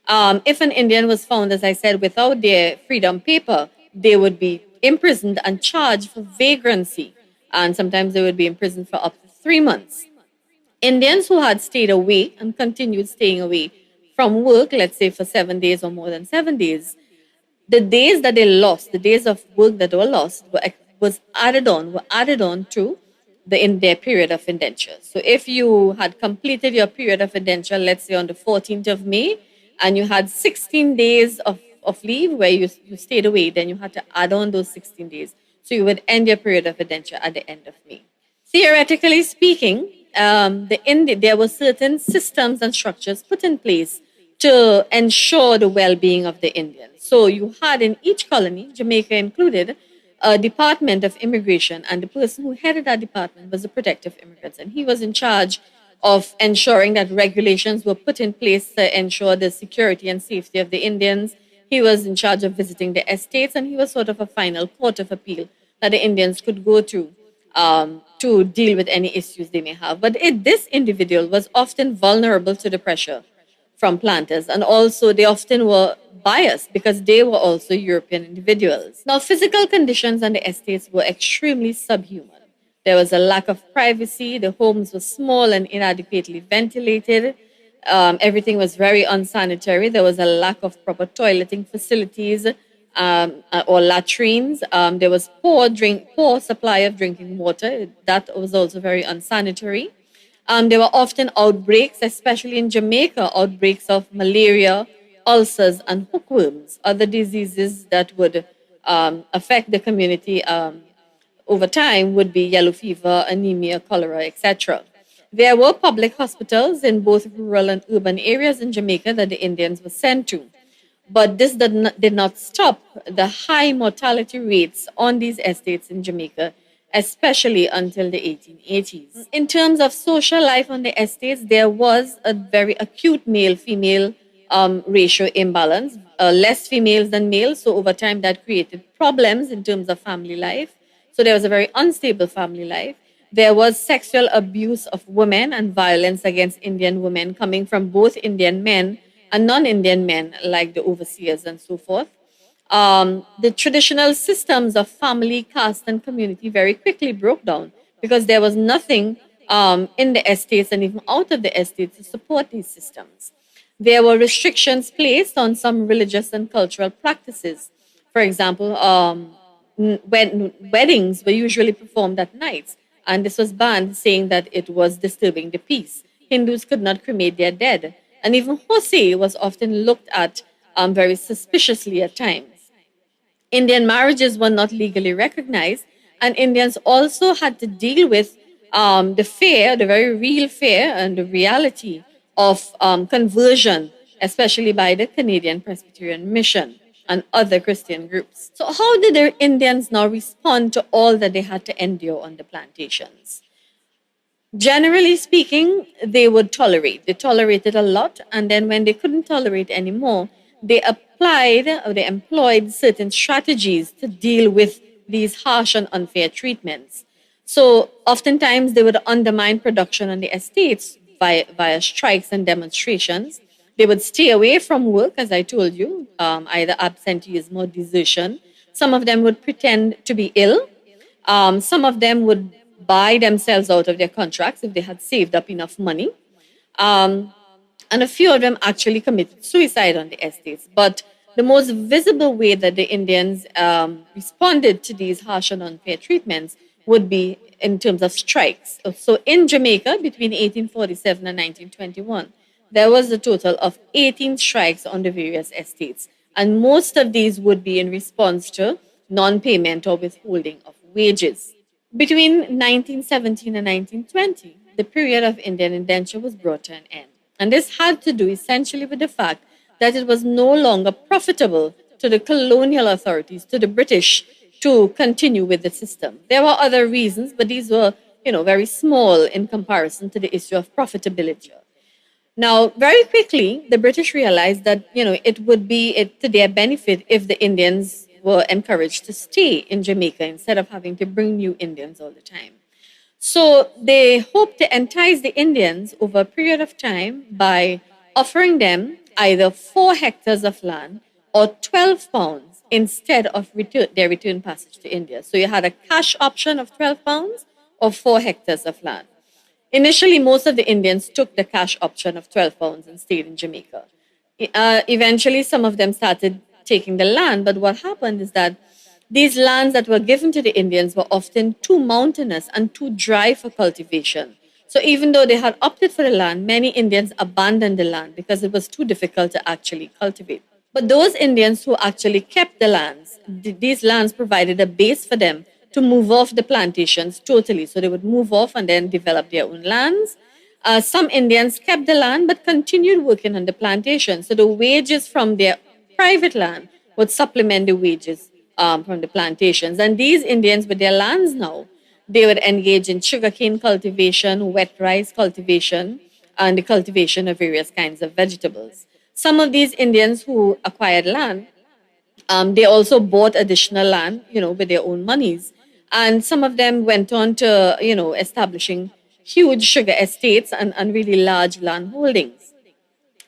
If an Indian was found, as I said, without their freedom paper, they would be imprisoned and charged for vagrancy. And sometimes they would be imprisoned for up to 3 months. Indians who had stayed away and continued staying away from work, let's say for 7 days or more than 7 days, the days that they lost, the days of work that were lost, were added on to in their period of indenture. So if you had completed your period of indenture, let's say on the 14th of May, and you had 16 days of leave where you stayed away, then you had to add on those 16 days. So you would end your period of indenture at the end of May. Theoretically speaking, there were certain systems and structures put in place to ensure the well-being of the Indians. So you had in each colony, Jamaica included, a Department of Immigration, and the person who headed that department was the protective immigrants, and he was in charge of ensuring that regulations were put in place to ensure the security and safety of the Indians. He was in charge of visiting the estates, and he was sort of a final court of appeal that the Indians could go to deal with any issues they may have. But this individual was often vulnerable to the pressure from planters, and also they often were biased because they were also European individuals. Now, physical conditions on the estates were extremely subhuman. There was a lack of privacy, the homes were small and inadequately ventilated, everything was very unsanitary, there was a lack of proper toileting facilities or latrines, there was poor supply of drinking water, that was also very unsanitary. There were often outbreaks, especially in Jamaica, outbreaks of malaria, ulcers, and hookworms, other diseases that would affect the community over time would be yellow fever, anemia, cholera, etc. There were public hospitals in both rural and urban areas in Jamaica that the Indians were sent to. But this did not stop the high mortality rates on these estates in Jamaica, especially until the 1880s. In terms of social life on the estates, there was a very acute male-female ratio imbalance, less females than males. So over time, that created problems in terms of family life. So there was a very unstable family life. There was sexual abuse of women and violence against Indian women coming from both Indian men and non-Indian men, like the overseers and so forth. The traditional systems of family, caste, and community very quickly broke down because there was nothing in the estates and even out of the estates to support these systems. There were restrictions placed on some religious and cultural practices. For example, when weddings were usually performed at night, and this was banned, saying that it was disturbing the peace. Hindus could not cremate their dead, and even Jose was often looked at very suspiciously at times. Indian marriages were not legally recognized, and Indians also had to deal with the fear, the very real fear, and the reality of conversion, especially by the Canadian Presbyterian Mission and other Christian groups. So, how did the Indians now respond to all that they had to endure on the plantations? Generally speaking, they would tolerate. They tolerated a lot, and then when they couldn't tolerate anymore, they applied or they employed certain strategies to deal with these harsh and unfair treatments. So, oftentimes, they would undermine production on the estates via strikes and demonstrations. They would stay away from work, as I told you, either absenteeism or desertion. Some of them would pretend to be ill. Some of them would buy themselves out of their contracts if they had saved up enough money. Um, and a few of them actually committed suicide on the estates. But the most visible way that the Indians responded to these harsh and unfair treatments would be in terms of strikes. So in Jamaica, between 1847 and 1921, there was a total of 18 strikes on the various estates. And most of these would be in response to non payment or withholding of wages. Between 1917 and 1920, the period of Indian indenture was brought to an end. And this had to do essentially with the fact that it was no longer profitable to the colonial authorities, to the British, to continue with the system. There were other reasons, but these were, very small in comparison to the issue of profitability. Now, very quickly, the British realized that, it would be to their benefit if the Indians were encouraged to stay in Jamaica instead of having to bring new Indians all the time. So they hoped to entice the Indians over a period of time by offering them either 4 hectares of land or 12 pounds instead of their return passage to India. So you had a cash option of 12 pounds or 4 hectares of land. Initially, most of the Indians took the cash option of 12 pounds and stayed in Jamaica. Eventually, some of them started taking the land, but what happened is that these lands that were given to the Indians were often too mountainous and too dry for cultivation. So even though they had opted for the land, many Indians abandoned the land because it was too difficult to actually cultivate. But those Indians who actually kept the lands, these lands provided a base for them to move off the plantations totally. So they would move off and then develop their own lands. Some Indians kept the land but continued working on the plantation. So the wages from their private land would supplement the wages from the plantations. And these Indians, with their lands now, they would engage in sugarcane cultivation, wet rice cultivation, and the cultivation of various kinds of vegetables. Some of these Indians who acquired land, they also bought additional land, with their own monies. And some of them went on to, establishing huge sugar estates and really large land holdings.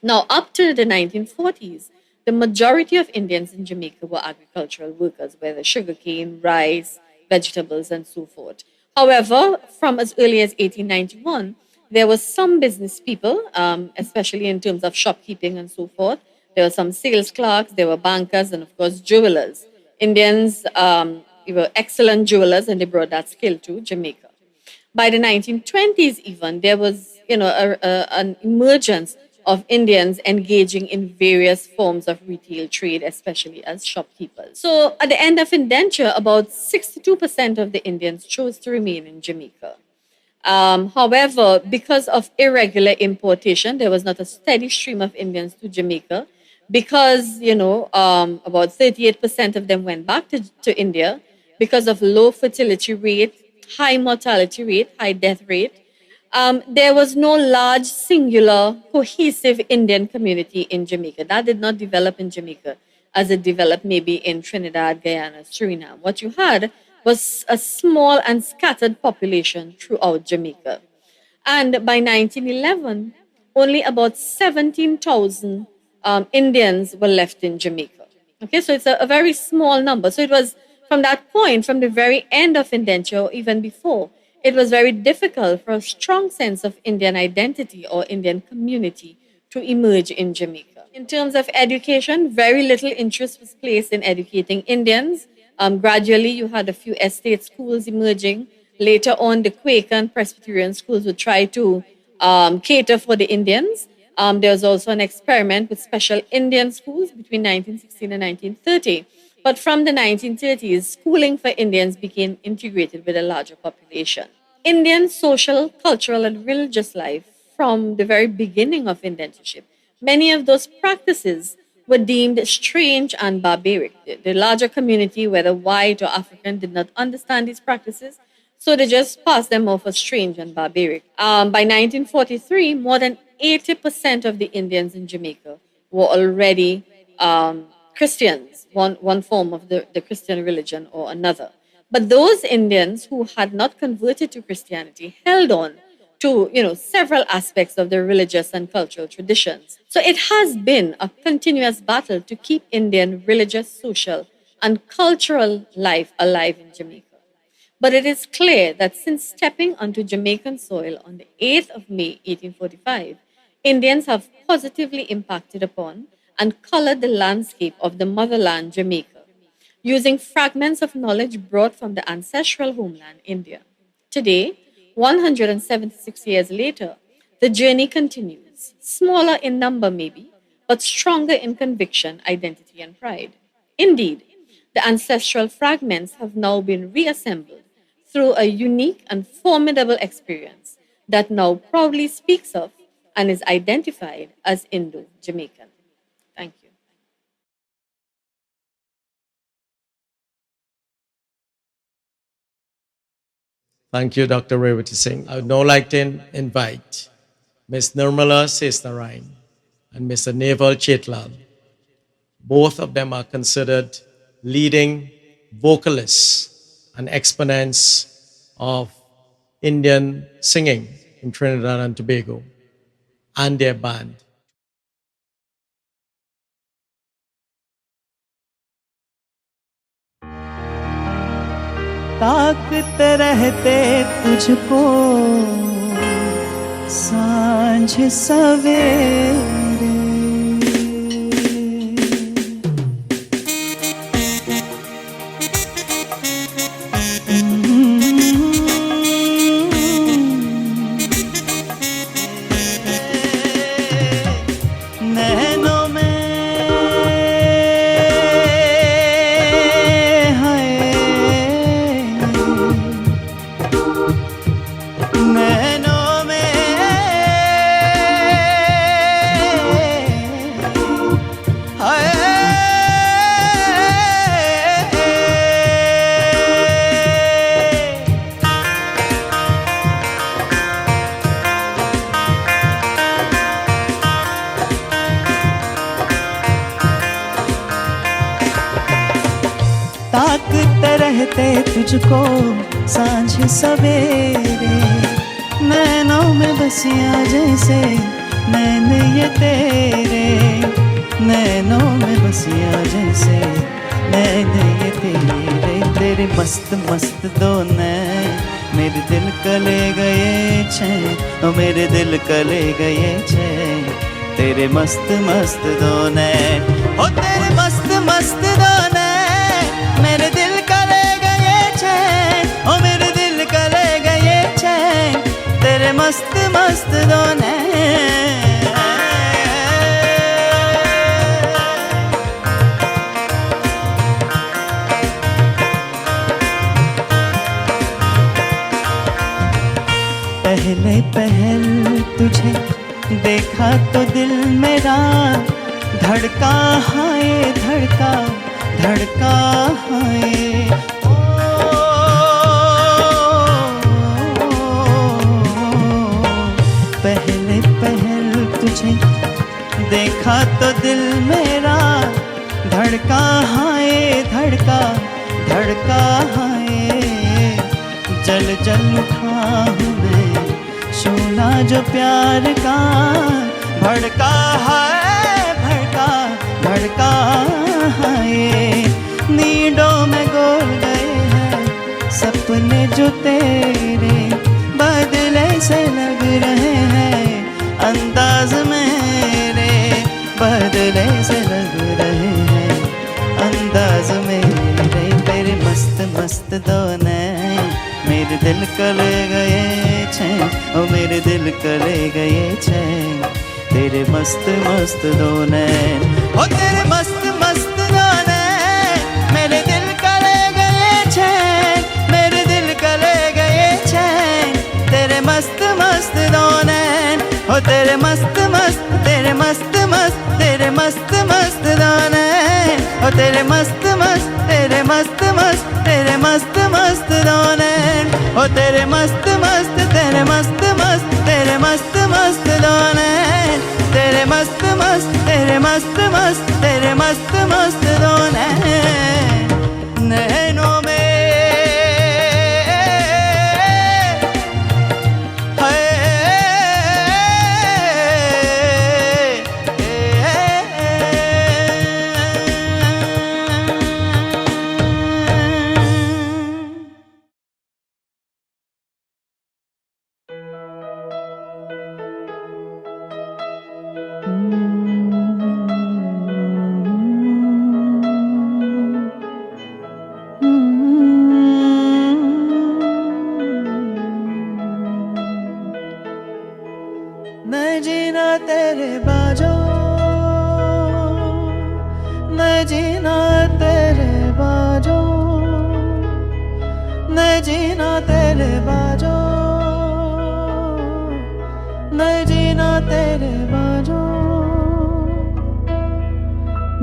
Now, up to the 1940s, the majority of Indians in Jamaica were agricultural workers, whether sugarcane, rice, vegetables, and so forth. However, from as early as 1891, there were some business people, especially in terms of shopkeeping and so forth. There were some sales clerks, there were bankers, and of course, jewelers. Indians were excellent jewelers, and they brought that skill to Jamaica. By the 1920s, even, there was, an emergence of Indians engaging in various forms of retail trade, especially as shopkeepers. So at the end of indenture, about 62% of the Indians chose to remain in Jamaica. However, because of irregular importation, there was not a steady stream of Indians to Jamaica because, about 38% of them went back to India because of low fertility rate, high mortality rate, high death rate. There was no large, singular, cohesive Indian community in Jamaica. That did not develop in Jamaica as it developed maybe in Trinidad, Guyana, Suriname. What you had was a small and scattered population throughout Jamaica. And by 1911, only about 17,000 Indians were left in Jamaica. Okay, so it's a very small number. So it was from that point, from the very end of indenture, or even before, it was very difficult for a strong sense of Indian identity or Indian community to emerge in Jamaica. In terms of education, very little interest was placed in educating Indians. Gradually, you had a few estate schools emerging, Later on, the Quaker and Presbyterian schools would try to cater for the Indians. There was also an experiment with special Indian schools between 1916 and 1930. But from the 1930s, schooling for Indians became integrated with a larger population. Indian social, cultural, and religious life from the very beginning of indentureship, many of those practices were deemed strange and barbaric. The larger community, whether white or African, did not understand these practices, so they just passed them off as strange and barbaric. By 1943, more than 80% of the Indians in Jamaica were already Christians, one form of the Christian religion or another. But those Indians who had not converted to Christianity held on to several aspects of their religious and cultural traditions. So it has been a continuous battle to keep Indian religious, social, and cultural life alive in Jamaica. But it is clear that since stepping onto Jamaican soil on the 8th of May 1845, Indians have positively impacted upon and colored the landscape of the motherland Jamaica, using fragments of knowledge brought from the ancestral homeland India. Today, 176 years later, the journey continues, smaller in number maybe, but stronger in conviction, identity, and pride. Indeed, the ancestral fragments have now been reassembled through a unique and formidable experience that now proudly speaks of and is identified as Indo-Jamaican. Thank you. Thank you, Dr. Revati Singh. I would now like to invite Ms. Nirmala Sesnarine and Mr. Neval Chetlal. Both of them are considered leading vocalists and exponents of Indian singing in Trinidad and Tobago, and their band. ताकते रहते तुझको सांझ सवेरे नैनों में नैनों में ताकते रहते तुझको सांझ सवेरे नैनों में बसिया जैसे नैन ये तेरे नैनों में बसिया जैसे नैन ये तेरे तेरे मस्त मस्त दो नैन मेरे दिल कले गए छे ओ मेरे दिल कले गए छे तेरे मस्त मस्त दो नैन ओ तेरे मस्त मस्त दो नैन मेरे दिल कले गए छे ओ मेरे दिल कले गए छे तेरे मस्त मस्त दो नैन पहले पहल तुझे देखा तो दिल मेरा धड़का हाय धड़का धड़का हाय पहले पहल तुझे देखा तो दिल मेरा धड़का हाय धड़का धड़का हाय जल जल उठा हूँ मैं शोला जो प्यार का भड़का है भड़का भड़का है नींदों में गोल गए हैं सपने जो तेरे बदले से लग रहे हैं अंदाज मेरे बदले से लग रहे हैं अंदाज मेरे तेरे मस्त मस्त दो नैन मेरे दिल का ले गए चैन, ओ मेरे दिल का ले गए चैन, तेरे मस्त मस्त दो नैन, ओ तेरे मस्त मस्त दो नैन, मेरे दिल का ले गए चैन, मेरे दिल का ले गए चैन, तेरे मस्त मस्त दो नैन, ओ तेरे मस्त मस्त, तेरे मस्त मस्त, तेरे मस्त मस्त दो नैन, ओ तेरे मस्त मस्त, तेरे मस्त मस्त, तेरे मस्त मस्त दो नैन, ओ तेरे मस्त मस्त, तेरे मस्त मस्त, तेरे मस्त मस्त दो नैन, तेरे मस्त मस्त, तेरे मस्त मस्त, तेरे मस्त मस्त दो नैन, नैनों में मैं जीना तेरे बाजो, मैं जीना तेरे बाजो, मैं जीना तेरे बाजो, मैं जीना तेरे बाजो,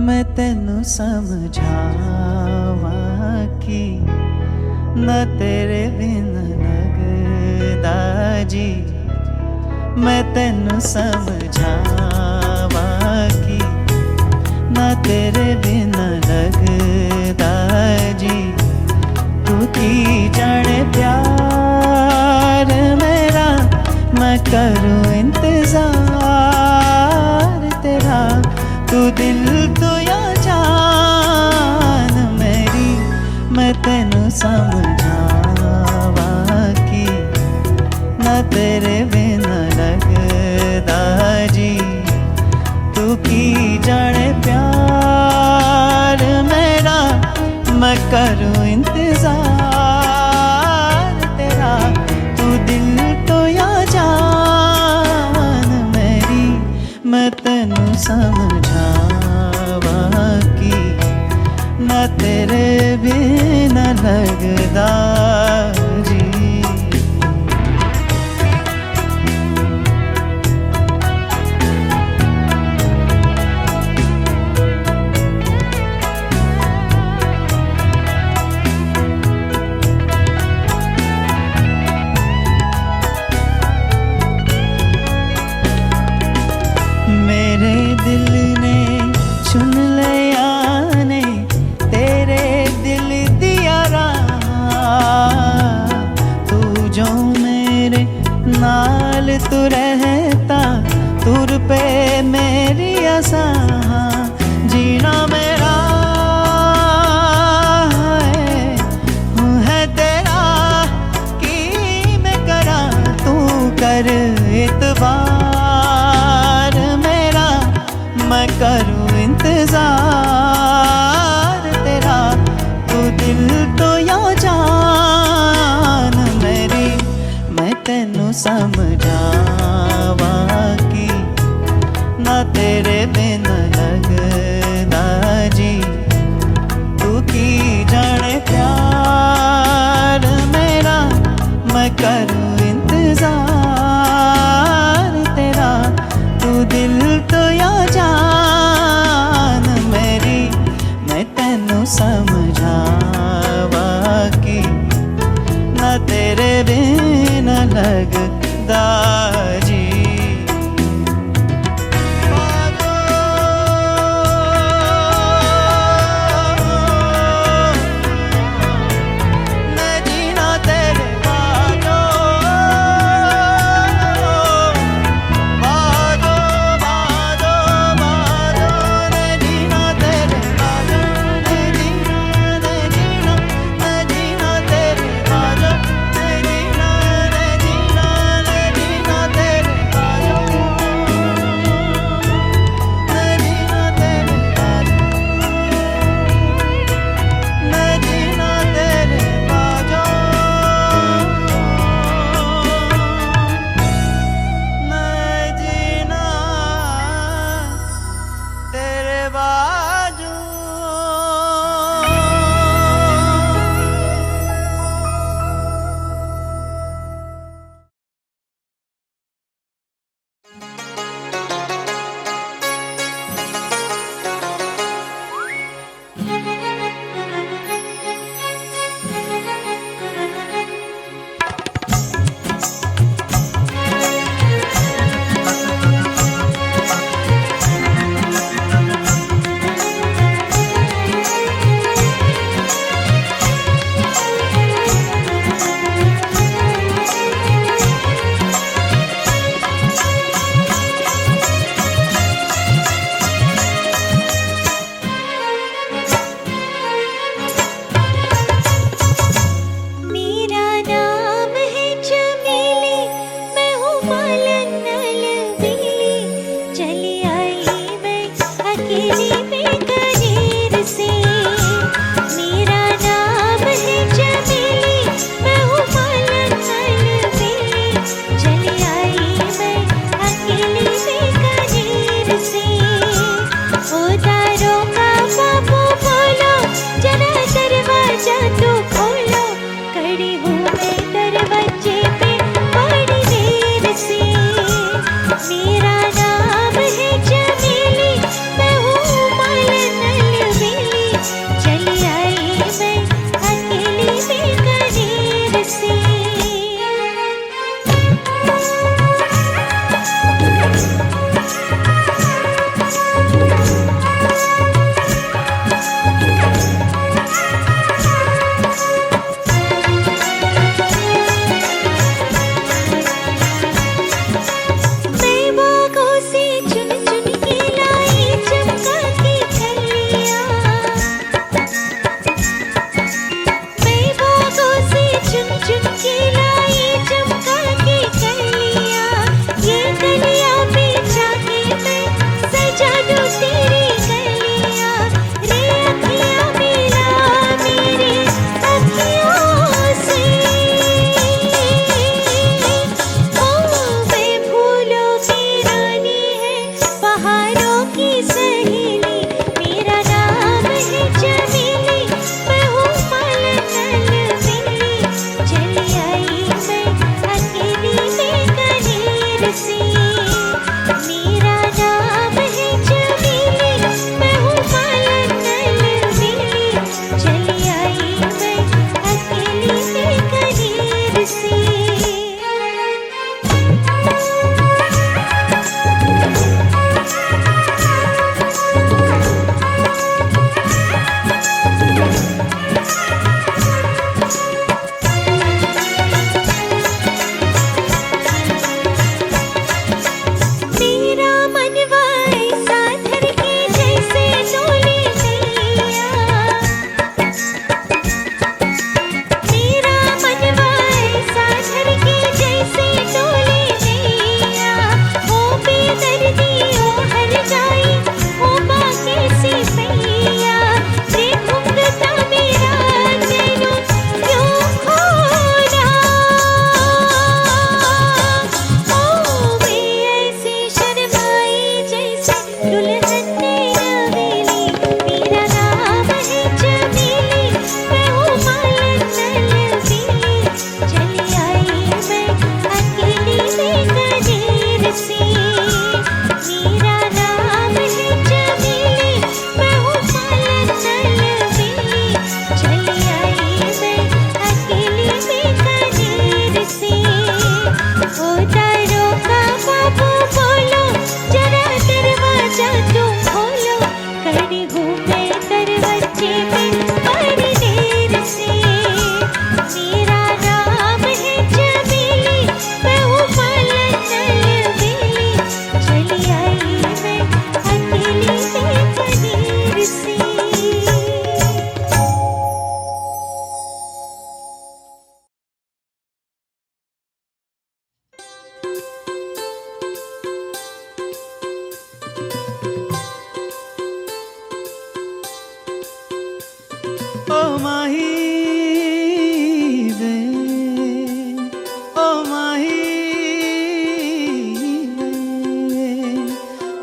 मैं तेनू समझावा कि न तेरे बिन लगदा जी, मैं तेनू समझावा कि ना तेरे बिना लगदा जी, तू की जाने प्यार मेरा, मैं करूँ इंतजार तेरा, तू दिल तो या जान मेरी, मैं तेनू समझावा कि ना तेरे बिना लगदा जी, तू की जाने प्यार मेरा, मैं करूँ इंतजार तेरा, तू दिल तो या जान मेरी, मैं तेनू समझावा कि ना तेरे बिना लगदा जी। मेरे दिल ने चुन लिया ने तेरे दिल दिया राह, तू जो मेरे नाल तू रहता, तुर पे मेरी आसा, जीना मेरा है तेरा, की मैं करा तू कर इतबार मेरा, मैं करूँ इंतजार तेरा, तू दिल तो या जान मेरी, मैं तेनू समझावा कि ना तेरे बिना लगदा जी, तू की जाने प्यार मेरा, मैं करूँ इंतजार तेरा, तू दिल तो या जान मेरी, मैं तेनू समझावा कि ना तेरे बिना लगदा जी। मैं जीना तेरे बाजो, बाजो बाजो बाजो, मैं जीना तेरे बाजो, मैं जीना तेरे बाजो, मैं जीना तेरे बाजो, मैं जीना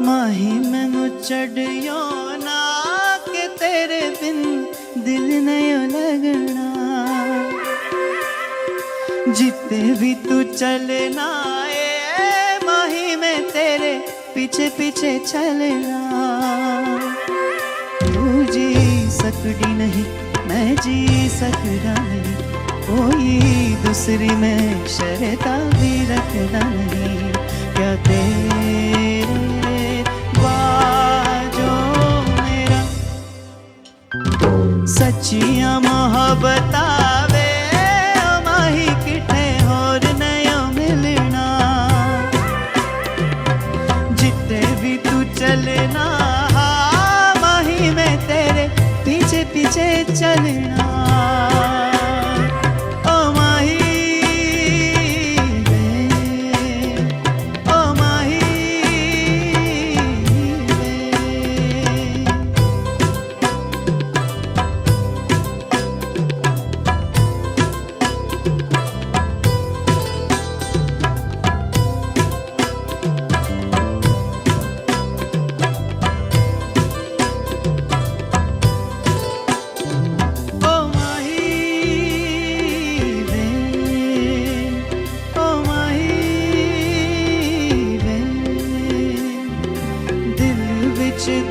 माही मैनू चढ़ियो ना के तेरे बिन दिल नहीं लगना जिते भी तू चलना ए माही मैं तेरे पीछे पीछे चलना तू जी सकती नहीं मैं जी सकता नहीं कोई दूसरी में शर्ता भी रखना नहीं क्या तेरे बाजो मेरा सच्चियां मोहब्बत वे माही किठे होर नया मिलना जिते भी तू चलना माही मैं तेरे पीछे पीछे चलना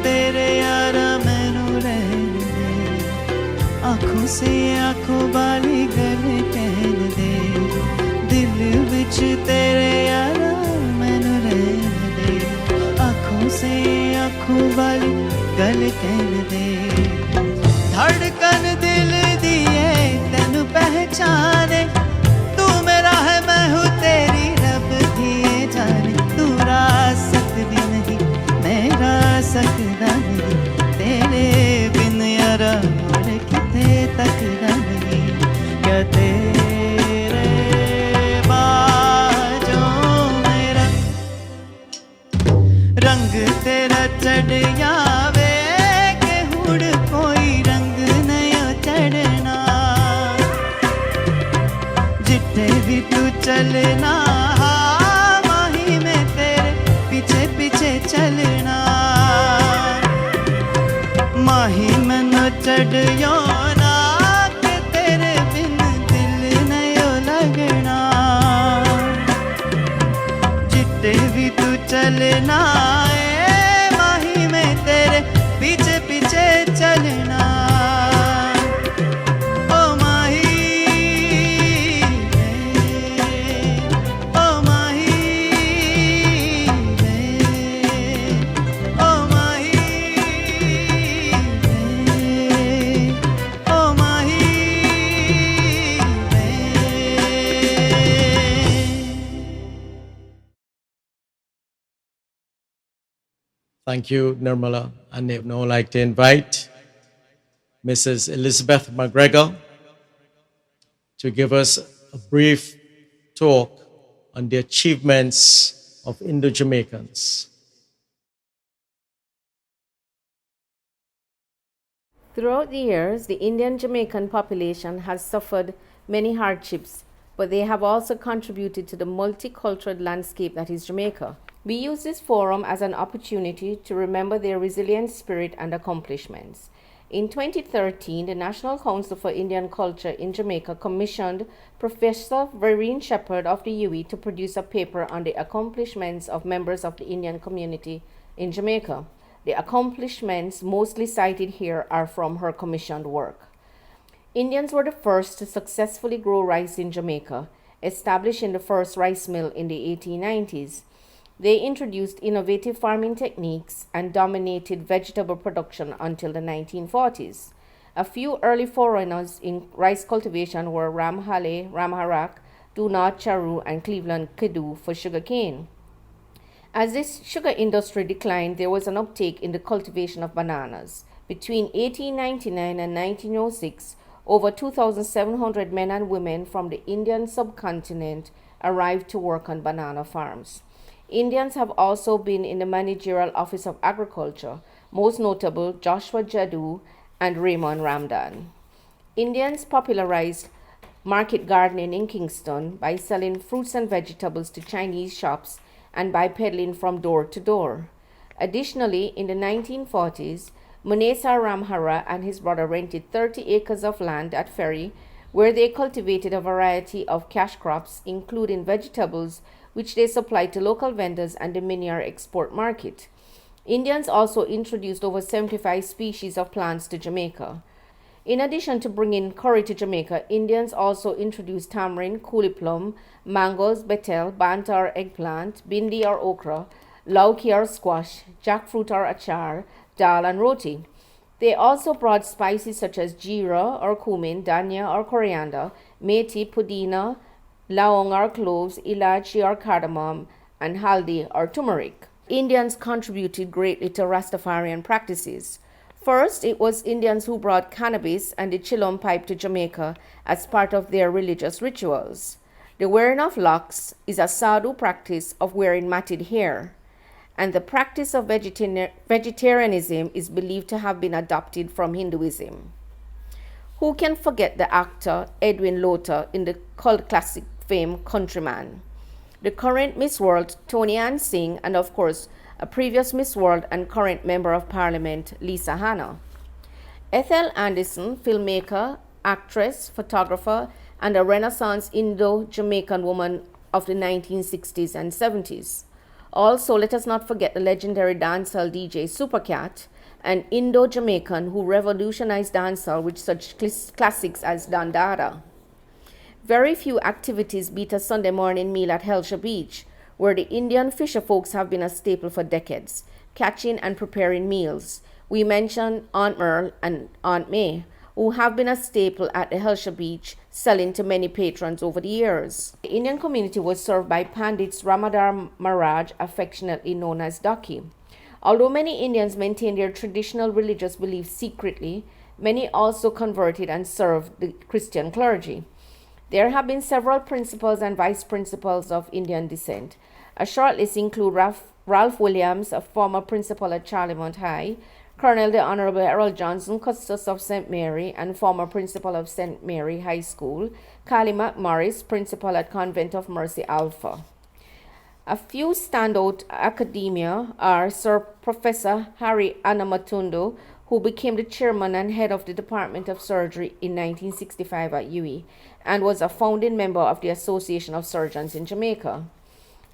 तेरे यारा मैनू रहन दे आँखों से आँखों वाली गल कहन दे दिल विच तेरे यारा मैनू रहन दे आँखों से आँखों वाली गल कहन दे धड़कन दिल दिए तेनू पहचाने तू मेरा है मैं हूँ तेरी रब दिए जाने तू रासत भी नहीं मेरा सकदा नहीं तेरे बिन यारा और किते तकदा नहीं क्या तेरे बाजो मेरा रंग तेरा चढ़ जावे के हुड़ कोई रंग नया चढ़ना जिथे भी तू चलना माही में तेरे पीछे पीछे चलना माही मैनू चढ़ियो ना के तेरे बिन दिल नहीं लगना जिते भी तू चलना ए माही में तेरे पीछे पीछे चलना ओ माही ओ माही ओ माही ओ माही Thank you, Nirmala. And I would now like to invite Mrs. Elizabeth McGregor to give us a brief talk on the achievements of Indo-Jamaicans. Throughout the years, the Indian Jamaican population has suffered many hardships, but they have also contributed to the multicultural landscape that is Jamaica. We use this forum as an opportunity to remember their resilient spirit and accomplishments. In 2013, the National Council for Indian Culture in Jamaica commissioned Professor Vereen Shepherd of the UWI to produce a paper on the accomplishments of members of the Indian community in Jamaica. The accomplishments mostly cited here are from her commissioned work. Indians were the first to successfully grow rice in Jamaica, establishing the first rice mill in the 1890s. They introduced innovative farming techniques and dominated vegetable production until the 1940s. A few early foreigners in rice cultivation were Ram Hale, Ram Harak, Dunat Charu, and Cleveland Kidu for sugarcane. As this sugar industry declined, there was an uptake in the cultivation of bananas. Between 1899 and 1906, over 2,700 men and women from the Indian subcontinent arrived to work on banana farms. Indians have also been in the managerial office of agriculture, most notable Joshua Jadu and Raymond Ramdan. Indians popularized market gardening in Kingston by selling fruits and vegetables to Chinese shops and by peddling from door to door. Additionally, in the 1940s, Munesa Ramhara and his brother rented 30 acres of land at Ferry, where they cultivated a variety of cash crops, including vegetables, which they supplied to local vendors and the Minier export market. Indians also introduced over 75 species of plants to Jamaica. In addition to bringing curry to Jamaica, Indians also introduced tamarind, coolie plum, mangoes, betel, banta or eggplant, bindi or okra, lauki or squash, jackfruit or achar, dal and roti. They also brought spices such as jeera or cumin, dhania or coriander, methi, pudina, laong or cloves, ilachi or cardamom, and haldi or turmeric. Indians contributed greatly to Rastafarian practices. First, it was Indians who brought cannabis and the chillum pipe to Jamaica as part of their religious rituals. The wearing of locks is a sadhu practice of wearing matted hair, and the practice of vegetarianism is believed to have been adopted from Hinduism. Who can forget the actor Edwin Lotter in the cult classic film Countryman? The current Miss World, Tony Ann Singh, and of course, a previous Miss World and current Member of Parliament, Lisa Hanna. Ethel Anderson, filmmaker, actress, photographer, and a Renaissance Indo-Jamaican woman of the 1960s and 70s. Also, let us not forget the legendary dancehall DJ Supercat, an Indo-Jamaican who revolutionized dancehall with such classics as Dandada. Very few activities beat a Sunday morning meal at Helsha Beach, where the Indian fisher folks have been a staple for decades, catching and preparing meals. We mention Aunt Merle and Aunt May, who have been a staple at the Helsha Beach, selling to many patrons over the years. The Indian community was served by Pandits Ramadar Maharaj, affectionately known as Ducky. Although many Indians maintained their traditional religious beliefs secretly, many also converted and served the Christian clergy. There have been several principals and vice principals of Indian descent. A short list include Ralph Williams, a former principal at Charlemont High, Colonel the Honorable Errol Johnson, Custos of St. Mary and former principal of St. Mary High School, Carly McMorris, principal at Convent of Mercy Alpha. A few standout academia are Sir Professor Harry Anamatundu, who became the chairman and head of the Department of Surgery in 1965 at UWI and was a founding member of the Association of Surgeons in Jamaica.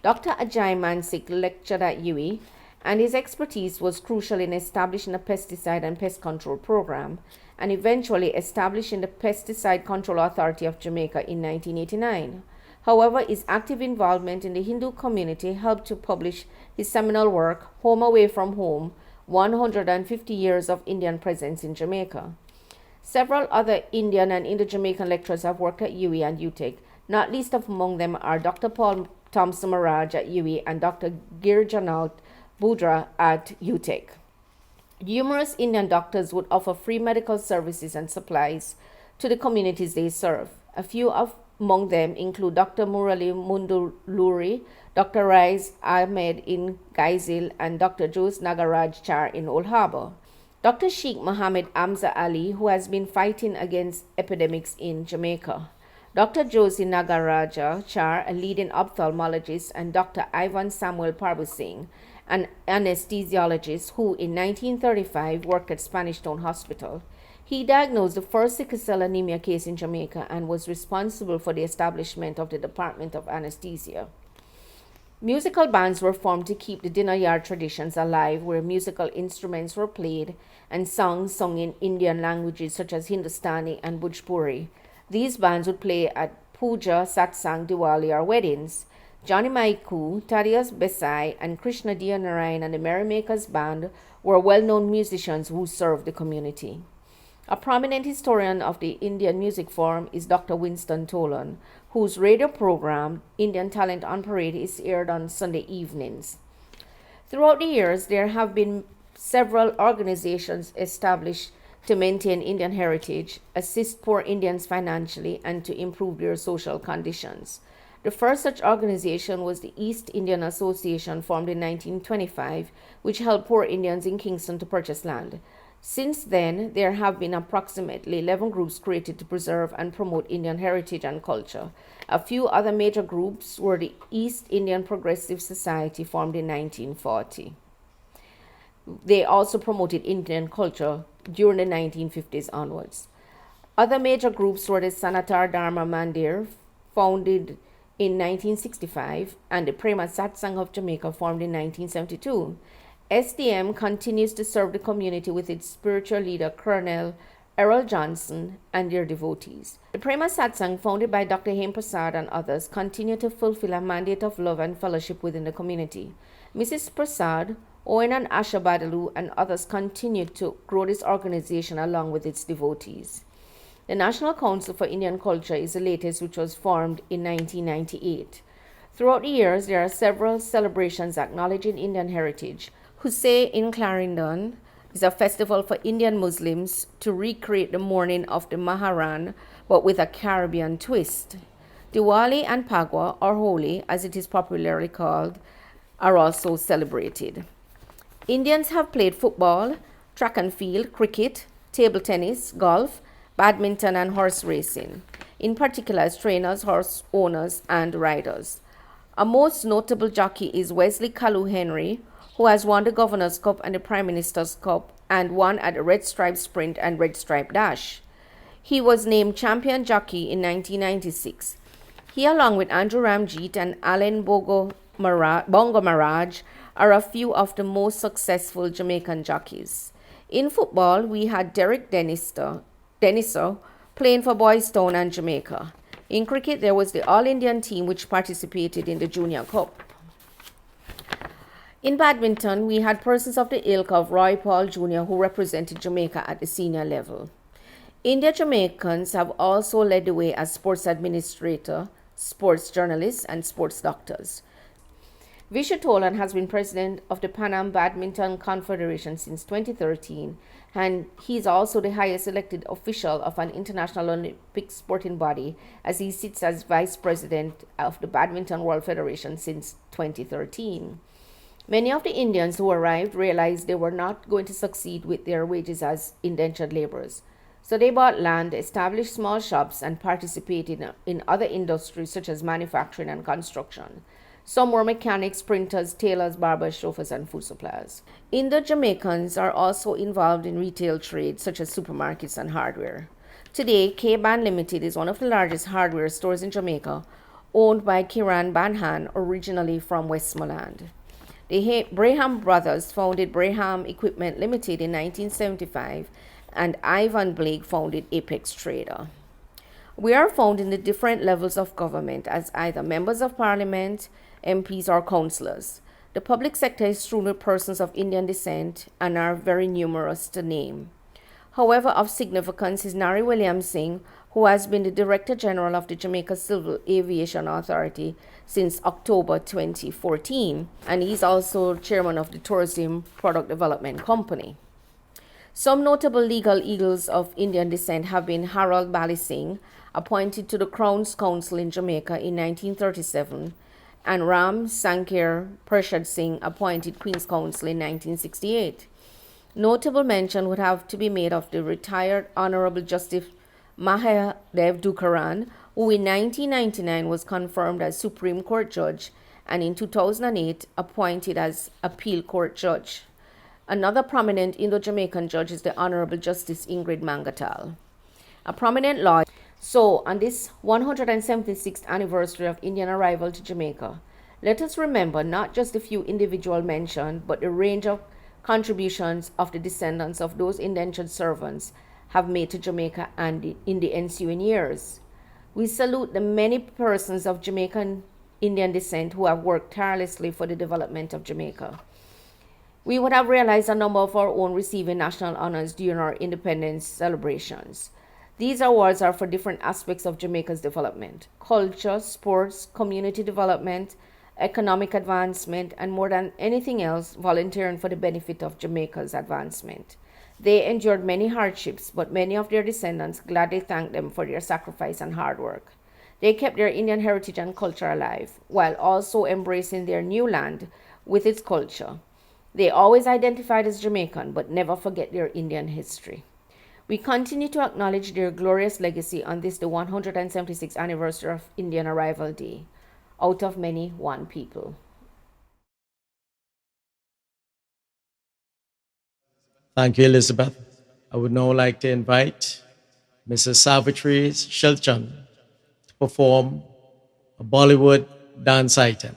Dr. Ajay Mansik lectured at UWI, and his expertise was crucial in establishing a pesticide and pest control program and eventually establishing the Pesticide Control Authority of Jamaica in 1989. However, his active involvement in the Hindu community helped to publish his seminal work, Home Away from Home, 150 Years of Indian Presence in Jamaica. Several other Indian and Indo-Jamaican lecturers have worked at UWI and UTEC. Not least of among them are Dr. Paul Thompson Maraj at UWI and Dr. Girjanath Budra at UTEC. Numerous Indian doctors would offer free medical services and supplies to the communities they serve. A few among them include Dr. Murali Munduluri, Dr. Rais Ahmed in Gaizil, and Dr. Jose Nagaraj Char in Old Harbour. Dr. Sheikh Mohammed Amza Ali, who has been fighting against epidemics in Jamaica. Dr. Josie Nagaraja Char, a leading ophthalmologist, and Dr. Ivan Samuel Parbusing, an anesthesiologist who in 1935 worked at Spanish Town Hospital. He diagnosed the first sickle cell anemia case in Jamaica and was responsible for the establishment of the Department of Anesthesia. Musical bands were formed to keep the dinner yard traditions alive, where musical instruments were played and songs sung in Indian languages such as Hindustani and Bhojpuri. These bands would play at puja, satsang, Diwali, or weddings. Johnny Maiku, Thaddeus Besai, and Krishna Dia Narayan and the Merrymakers Band were well-known musicians who served the community. A prominent historian of the Indian music form is Dr. Winston Tolan, whose radio program, Indian Talent on Parade, is aired on Sunday evenings. Throughout the years, there have been several organizations established to maintain Indian heritage, assist poor Indians financially, and to improve their social conditions. The first such organization was the East Indian Association, formed in 1925, which helped poor Indians in Kingston to purchase land. Since then, there have been approximately 11 groups created to preserve and promote Indian heritage and culture. A few other major groups were the East Indian Progressive Society, formed in 1940. They also promoted Indian culture during the 1950s onwards. Other major groups were the Sanatar Dharma Mandir, founded in 1965, and the Prema Satsang of Jamaica, formed in 1972. SDM continues to serve the community with its spiritual leader, Colonel Errol Johnson, and their devotees. The Prema Satsang, founded by Dr. Hem Prasad and others, continue to fulfill a mandate of love and fellowship within the community. Mrs. Prasad, Owen and Asha Badalu, and others continue to grow this organization along with its devotees. The National Council for Indian Culture is the latest, which was formed in 1998. Throughout the years, there are several celebrations acknowledging Indian heritage. Hussein in Clarendon is a festival for Indian Muslims to recreate the mourning of the Maharan, but with a Caribbean twist. Diwali and Pagwa, or Holi, as it is popularly called, are also celebrated. Indians have played football, track and field, cricket, table tennis, golf, badminton, and horse racing, in particular as trainers, horse owners, and riders. A most notable jockey is Wesley Kalu Henry, who has won the Governor's Cup and the Prime Minister's Cup and won at the Red Stripe Sprint and Red Stripe Dash. He was named champion jockey in 1996. He, along with Andrew Ramjeet and Alan Bongo Maraj, are a few of the most successful Jamaican jockeys. In football, we had Derek Denister playing for Boys Town and Jamaica. In cricket, there was the All-Indian team which participated in the Junior Cup. In badminton, we had persons of the ilk of Roy Paul Jr., who represented Jamaica at the senior level. India Jamaicans have also led the way as sports administrator, sports journalists, and sports doctors. Vishu Tolan has been president of the Pan Am Badminton Confederation since 2013, and he is also the highest elected official of an international Olympic sporting body, as he sits as vice president of the Badminton World Federation since 2013. Many of the Indians who arrived realized they were not going to succeed with their wages as indentured laborers. So they bought land, established small shops, and participated in other industries such as manufacturing and construction. Some were mechanics, printers, tailors, barbers, chauffeurs, and food suppliers. Indo-Jamaicans are also involved in retail trade such as supermarkets and hardware. Today, K-Ban Limited is one of the largest hardware stores in Jamaica, owned by Kiran Banhan, originally from Westmoreland. The Braham brothers founded Braham Equipment Limited in 1975, and Ivan Blake founded Apex Trader. We are found in the different levels of government as either members of parliament, MPs, or councillors. The public sector is strewn with persons of Indian descent and are very numerous to name. However, of significance is Nari William Singh, who has been the Director General of the Jamaica Civil Aviation Authority since October 2014, and he's also chairman of the Tourism Product Development Company. Some notable legal eagles of Indian descent have been Harold Bally Singh, appointed to the Crown's Council in Jamaica in 1937, and Ram Sankar Prashad Singh, appointed Queen's Counsel in 1968. Notable mention would have to be made of the retired Honorable Justice Mahadev Dukaran, who in 1999 was confirmed as Supreme Court Judge and in 2008 appointed as Appeal Court Judge. Another prominent Indo-Jamaican judge is the Honorable Justice Ingrid Mangatal, a prominent lawyer. So, on this 176th anniversary of Indian arrival to Jamaica, let us remember not just the few individuals mentioned, but the range of contributions of the descendants of those indentured servants have made to Jamaica and in the ensuing years. We salute the many persons of Jamaican Indian descent who have worked tirelessly for the development of Jamaica. We would have realized a number of our own receiving national honors during our independence celebrations. These awards are for different aspects of Jamaica's development: culture, sports, community development, economic advancement, and more than anything else, volunteering for the benefit of Jamaica's advancement. They endured many hardships, but many of their descendants gladly thanked them for their sacrifice and hard work. They kept their Indian heritage and culture alive, while also embracing their new land with its culture. They always identified as Jamaican, but never forget their Indian history. We continue to acknowledge their glorious legacy on this, the 176th anniversary of Indian Arrival Day. Out of many, one people. Thank you, Elizabeth. I would now like to invite Mrs. Savitri Shilchan to perform a Bollywood dance item.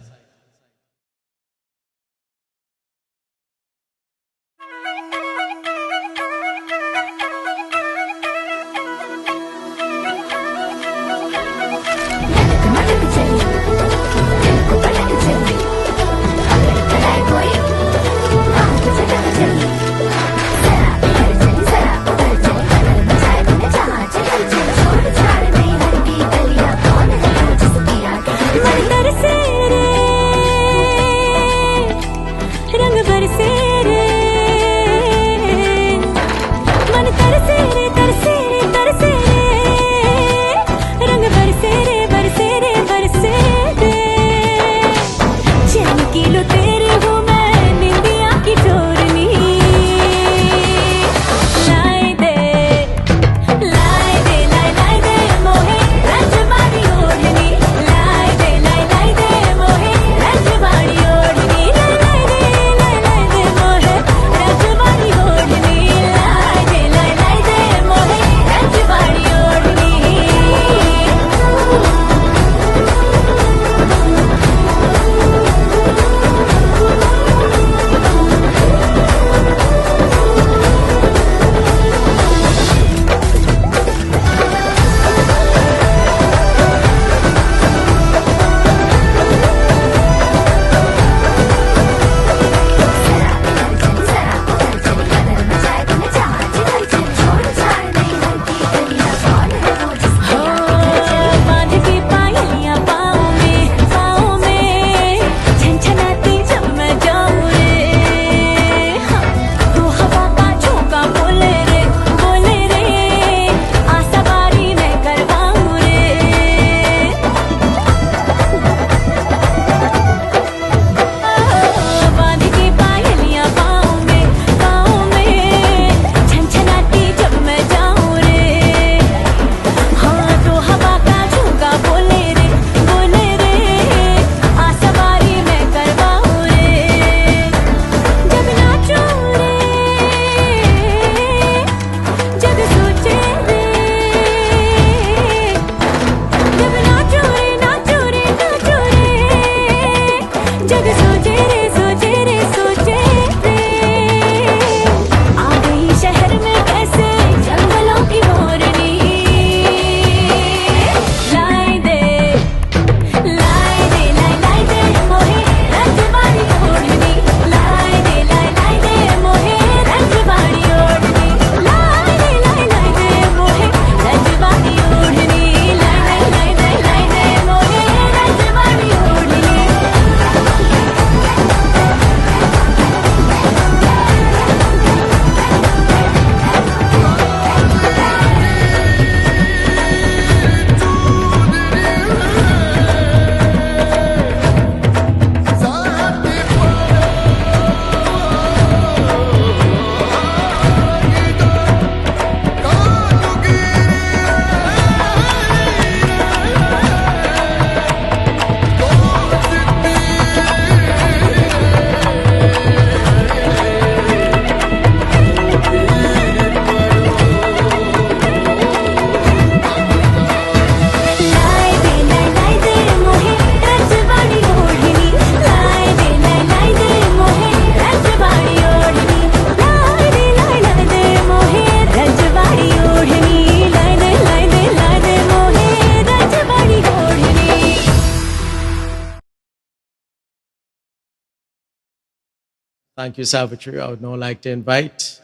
Thank you, Savitri. I would now like to invite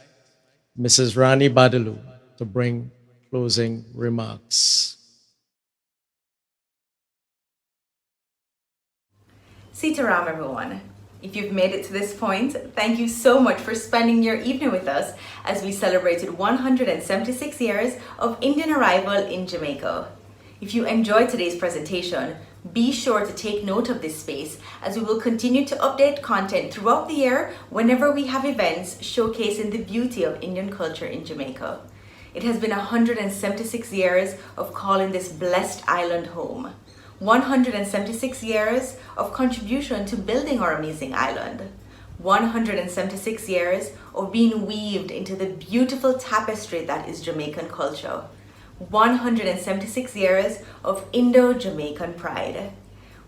Mrs. Rani Badalu to bring closing remarks. Sitaram, everyone. If you've made it to this point, thank you so much for spending your evening with us as we celebrated 176 years of Indian arrival in Jamaica. If you enjoyed today's presentation, be sure to take note of this space as we will continue to update content throughout the year whenever we have events showcasing the beauty of Indian culture in Jamaica. It has been 176 years of calling this blessed island home. 176 years of contribution to building our amazing island. 176 years of being weaved into the beautiful tapestry that is Jamaican culture. 176 years of Indo-Jamaican pride.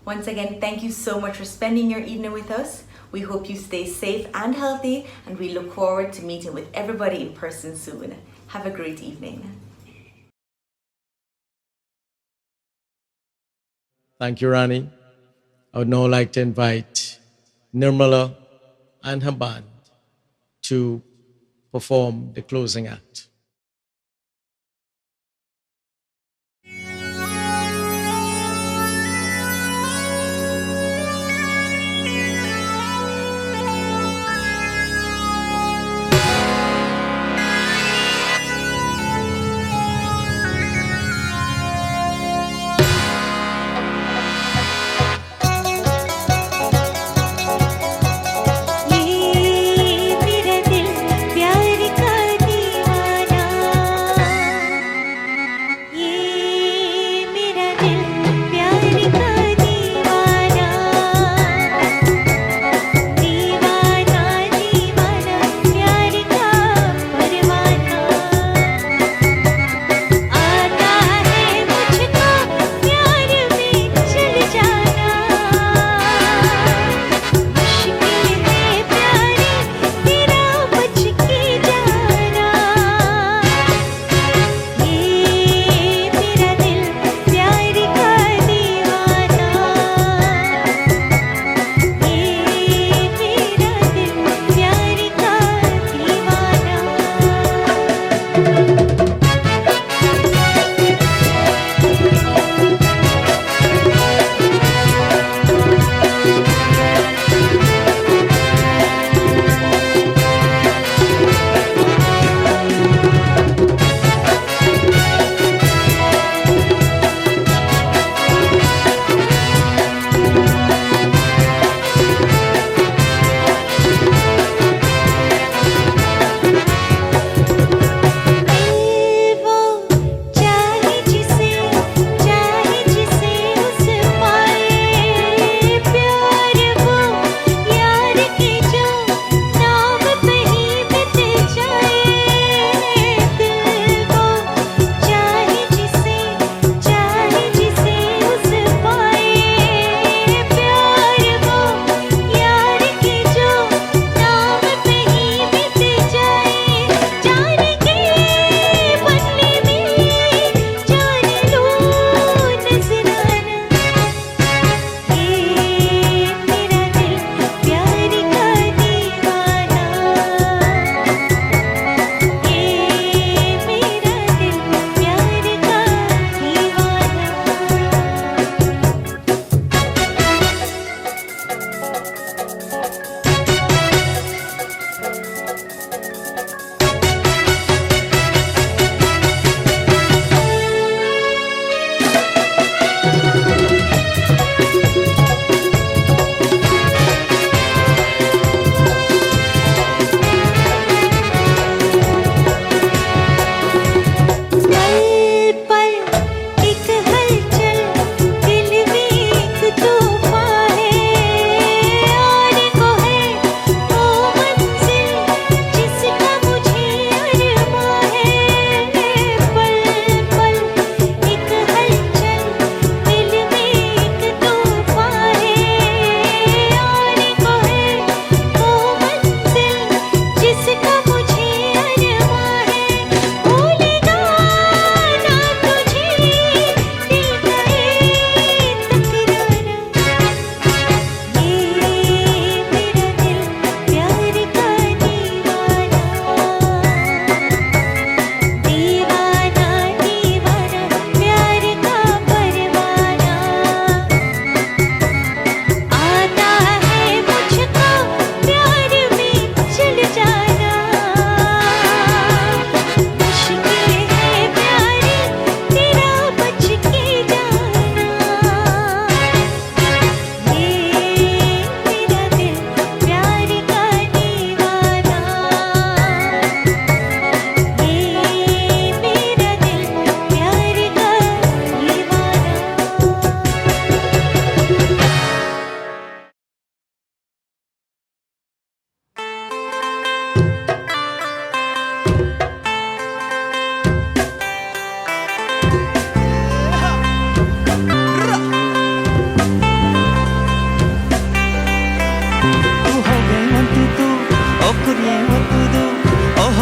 Once again, thank you so much for spending your evening with us. We hope you stay safe and healthy, and we look forward to meeting with everybody in person soon. Have a great evening. Thank you, Rani. I would now like to invite Nirmala and her band to perform the closing act. ये मेरा दिल प्यार का दीवाना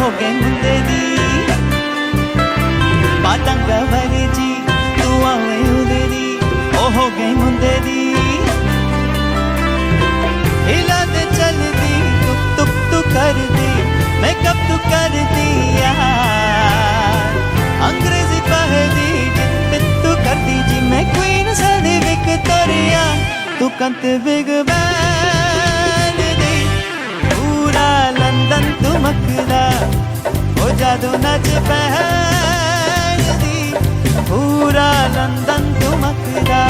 ಹೋಗೆ ಮುಂದೆದಿ ಮಾತಂಗವರಿಜಿ तू आवे उदेदी ओ होगे ಮುಂದೆದಿ हिला दे चल दी तुक तुक तू कर दी मैं कब तू कर दी यार अंग्रेजी पढ़ दी जित तू कर दी जी मैं क्वीन सदी विक्टोरिया तू कंत बिग बैन दी पूरा लंदन तू मकदा हो जादू नच पहन दी पूरा लंदन तू मकदा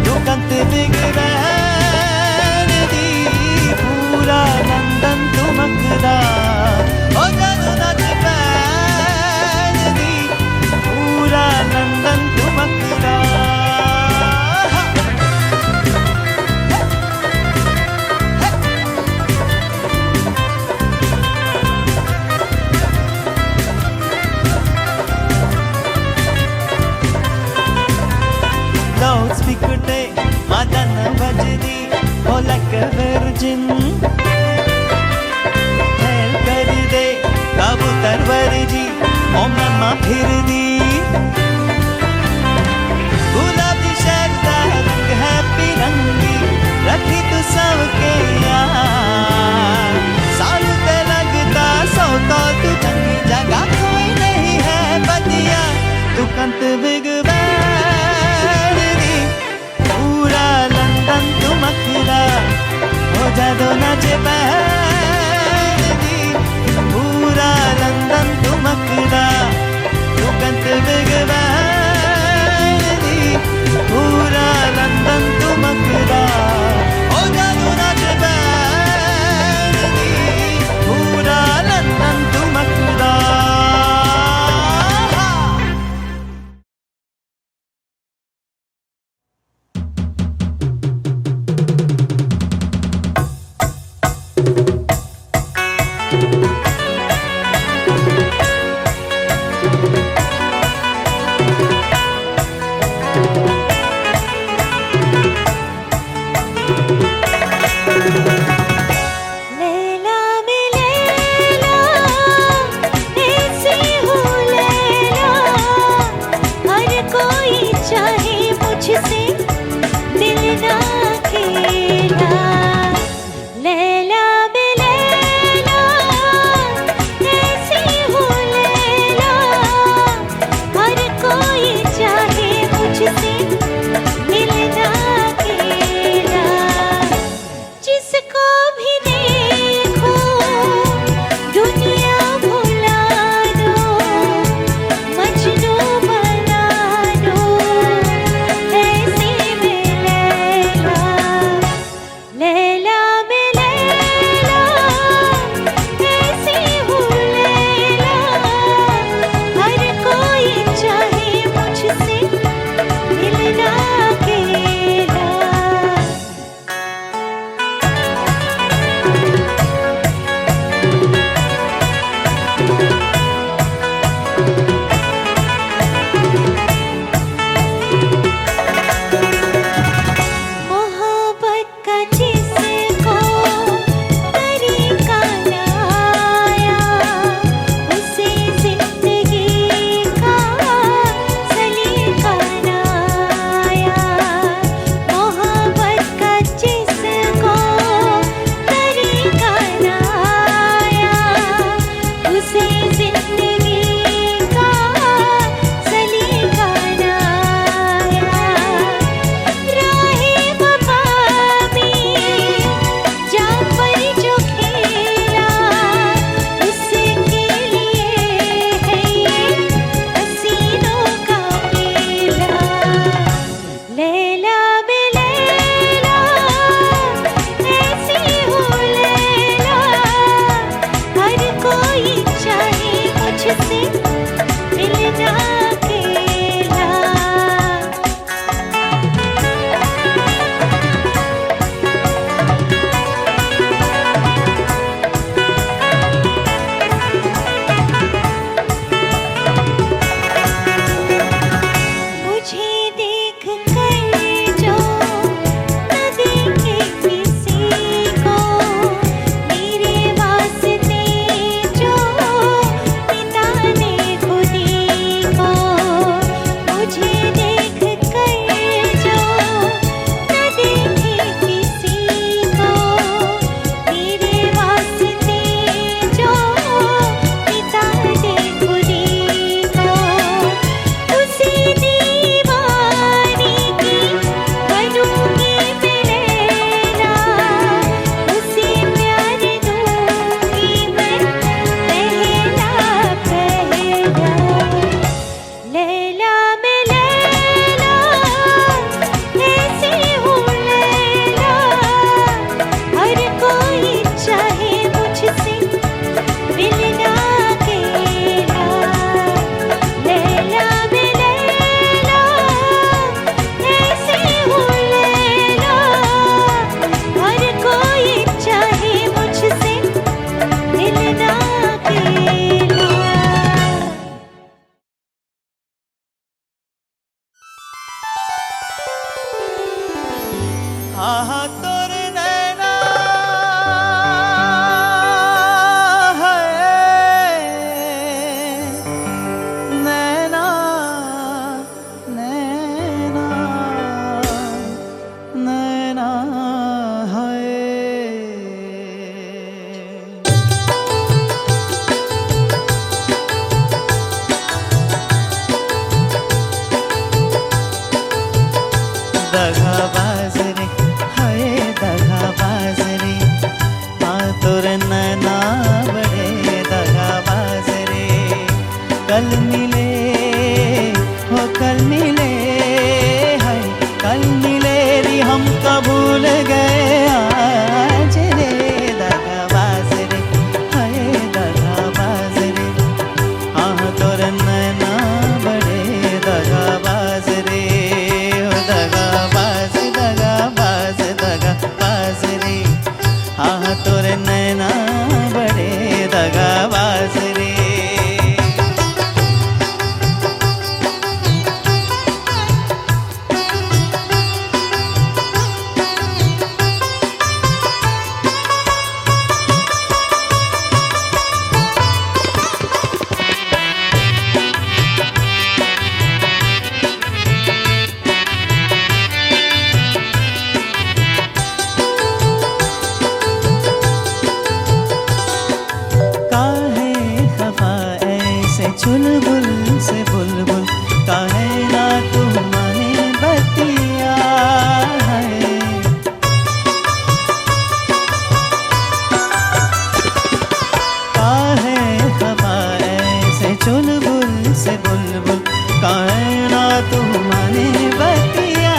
तू कंत बिग बैन दी पूरा लंदन तू मकदा हो जादू नच पहन दी पूरा लंदन तू मकदा लाउड स्पीकर ते मदन बजदी हो like a virgin हेल कर दे कबूतर वर्जी ओ मम्मा फिर दी गुलाबी शर्दा रंग है पिरंगी रखी तू सबके यार सालू ते लगता सौ तो तू चंगी जगह कोई नहीं है बदिया तू कंत बिग पूरा लंदन तू मकदा हो जादू नच पहन दी पूरा लंदन तू मकदा तू कंत बिग बैन दी पूरा लंदन तू मकदा हो जादू नच पहन दी पूरा लंदन तू मकदा लैला में लैला ऐसी हूँ लैला हर कोई चाहे मुझसे मिलना अकेला लैला में लैला ऐसी हूँ लैला हर कोई चाहे मुझसे मिलना अकेला जिसको भी देखो दुनिया भुला दो मजनू बना दो ऐसी में लैला लैला में लैला ऐसी हूँ लैला हर कोई चाहे मुझसे मिलना अकेला मोहब्बत का जिसको तरीका लाया उसे जिंदगी का सलीका लाया मोहब्बत का जिसको तरीका लाया उसे जिंदगी का सलीका लाया राहे वफा में जां पर जो खेला उसके लिए है ये हसीनों का मेला लैला में लैला ऐसी हूँ लैला हर कोई चाहे कल मिले हो कल मिले हाय कल मिले री हम तो भूल गए आज रे दगाबाज रे हाय दगाबाज रे हाँ तोर नैना बड़े दगाबाज रे हो दगाबाज दगाबाज दगाबाज रे हाँ तोर नैना बड़े दगाबाज रे काहे खफा ऐसे चुलबुल से बुलबुल काहे ना तू माने बतिया है काहे खफा ऐसे चुलबुल से बुलबुल काहे ना तू माने बतिया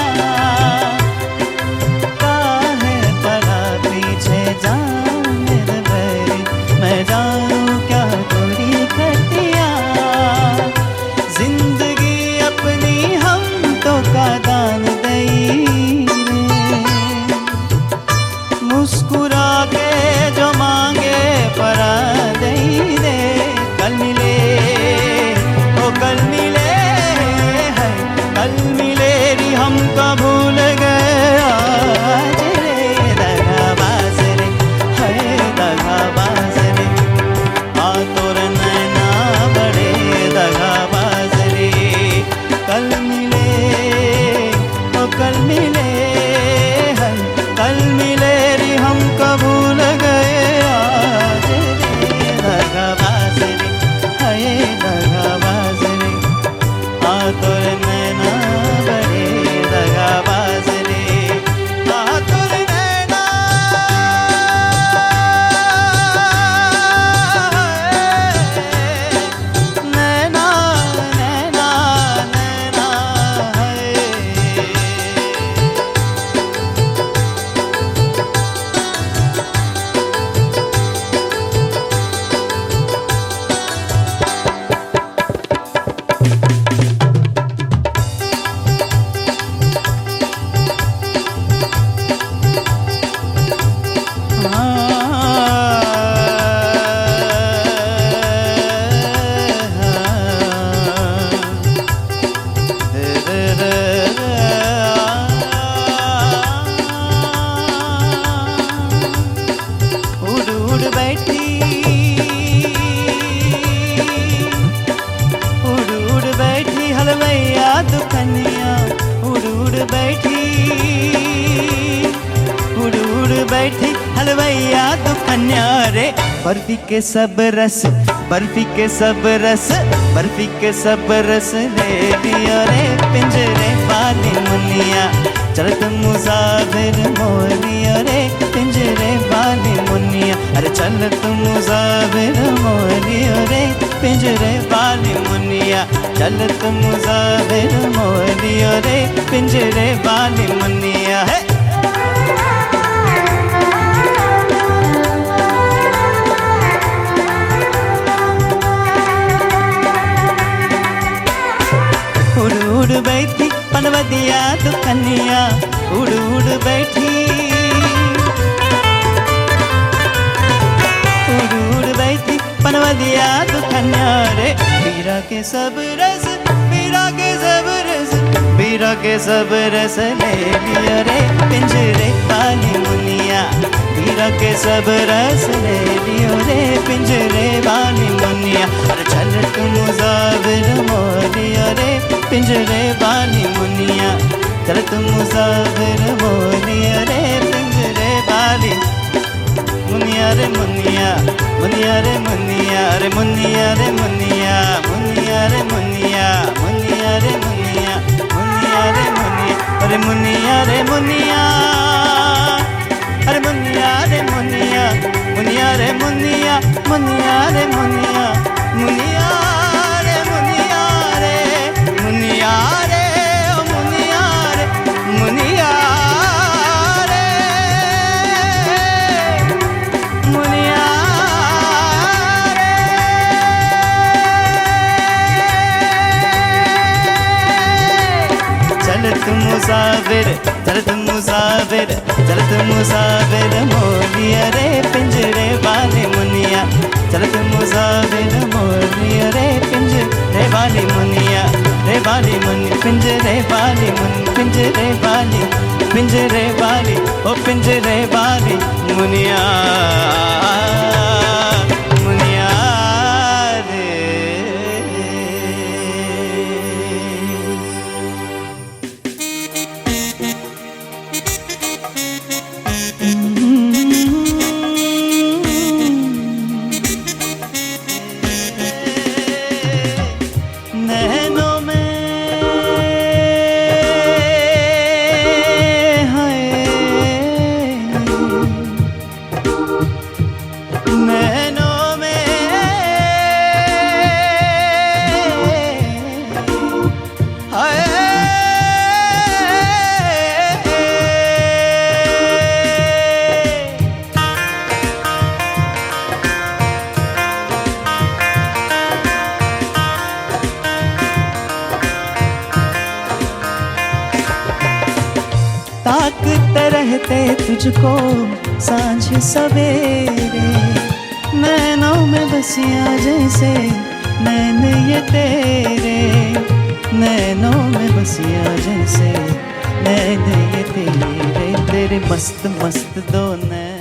काहे पड़ा पीछे जाने दे बैरी मैं जानूं क्या दूरी खटिया जिंदगी अपनी हम तो का दान दई रे मुस्कुरा के जो मांगे परा दई दे कल मिले ओ कल मिले है कल मिले री हम का भूल गए आज रे दगाबाज रे है दगाबाज रे हाँ तोर नैना बड़े दगाबाज रे कल मिले ओ कल मिले है कल मिले री हम का भूल गए आज रे दगाबाज रे है दगाबाज रे हाँ तोर नैना बड़े दगाबाज रे हाँ तोर नैना नैना नैना नैना है उड़ उड़ बैठी उड़ उड़ बैठी हलवैया दुकनिया उड़ उड़ बैठी उड़ उड़ बैठी हलवैया दुकनिया रे बर्फी के सब रस बर्फी के सब रस बर्फी के सब रस ले लिया रे पिंजरे वाली मुनिया चलत मुसाफिर मोलिया रे पिंजरे वाली मुनिया अरे चलत मुसाफिर मोलिया रे पिंजरे वाली मुनिया चलत मुसाफिर मोलिया रे पिंजरे वाली मुनिया है उड़ उड़ बैठी पनवदिया दुकनिया उड़ उड़ बैठी उड़ उड़ बैठी पनवदिया दुकनिया रे बीरा के सब रस बीरा के सब रस बीरा के सब रस ले लिया रे पिंजरे वाली मुनिया बीरा के सब रस ले लियो रे पिंजरे वाली मुनिया अरे चलत मुसाफिर मोलिया रे पिंजरे वाली मुनिया चलत मुसाफिर मोलिया रे पिंजरे वाली मुनिया रे मुनिया मुनिया रे मुनिया रे मुनिया रे मुनिया मुनिया रे मुनिया मुनिया रे मुनिया मुनिया रे मुनिया अरे मुनिया रे मुनिया अरे मुनिया रे मुनिया मुनिया रे मुनिया मुनिया रे मुनिया मुनिया रे मुसाफिर चलत मुसाफिर मोलिया रे पिंजरे वाली मुनिया चलत मुसाफिर मोलिया रे पिंजरे वाली मुनिया रे वाली मुनि पिंजरे वाली मुनि पिंजरे वाली ओ पिंजरे वाली मुनिया मुनिया रे नैनों में नैनों में हाय ताकते रहते तुझको सांझ सवेरे नैनों में बसिया जैसे नैन ये तेरे नैनों में बसिया जैसे नैन ये तेरे तेरे मस्त मस्त दो नैन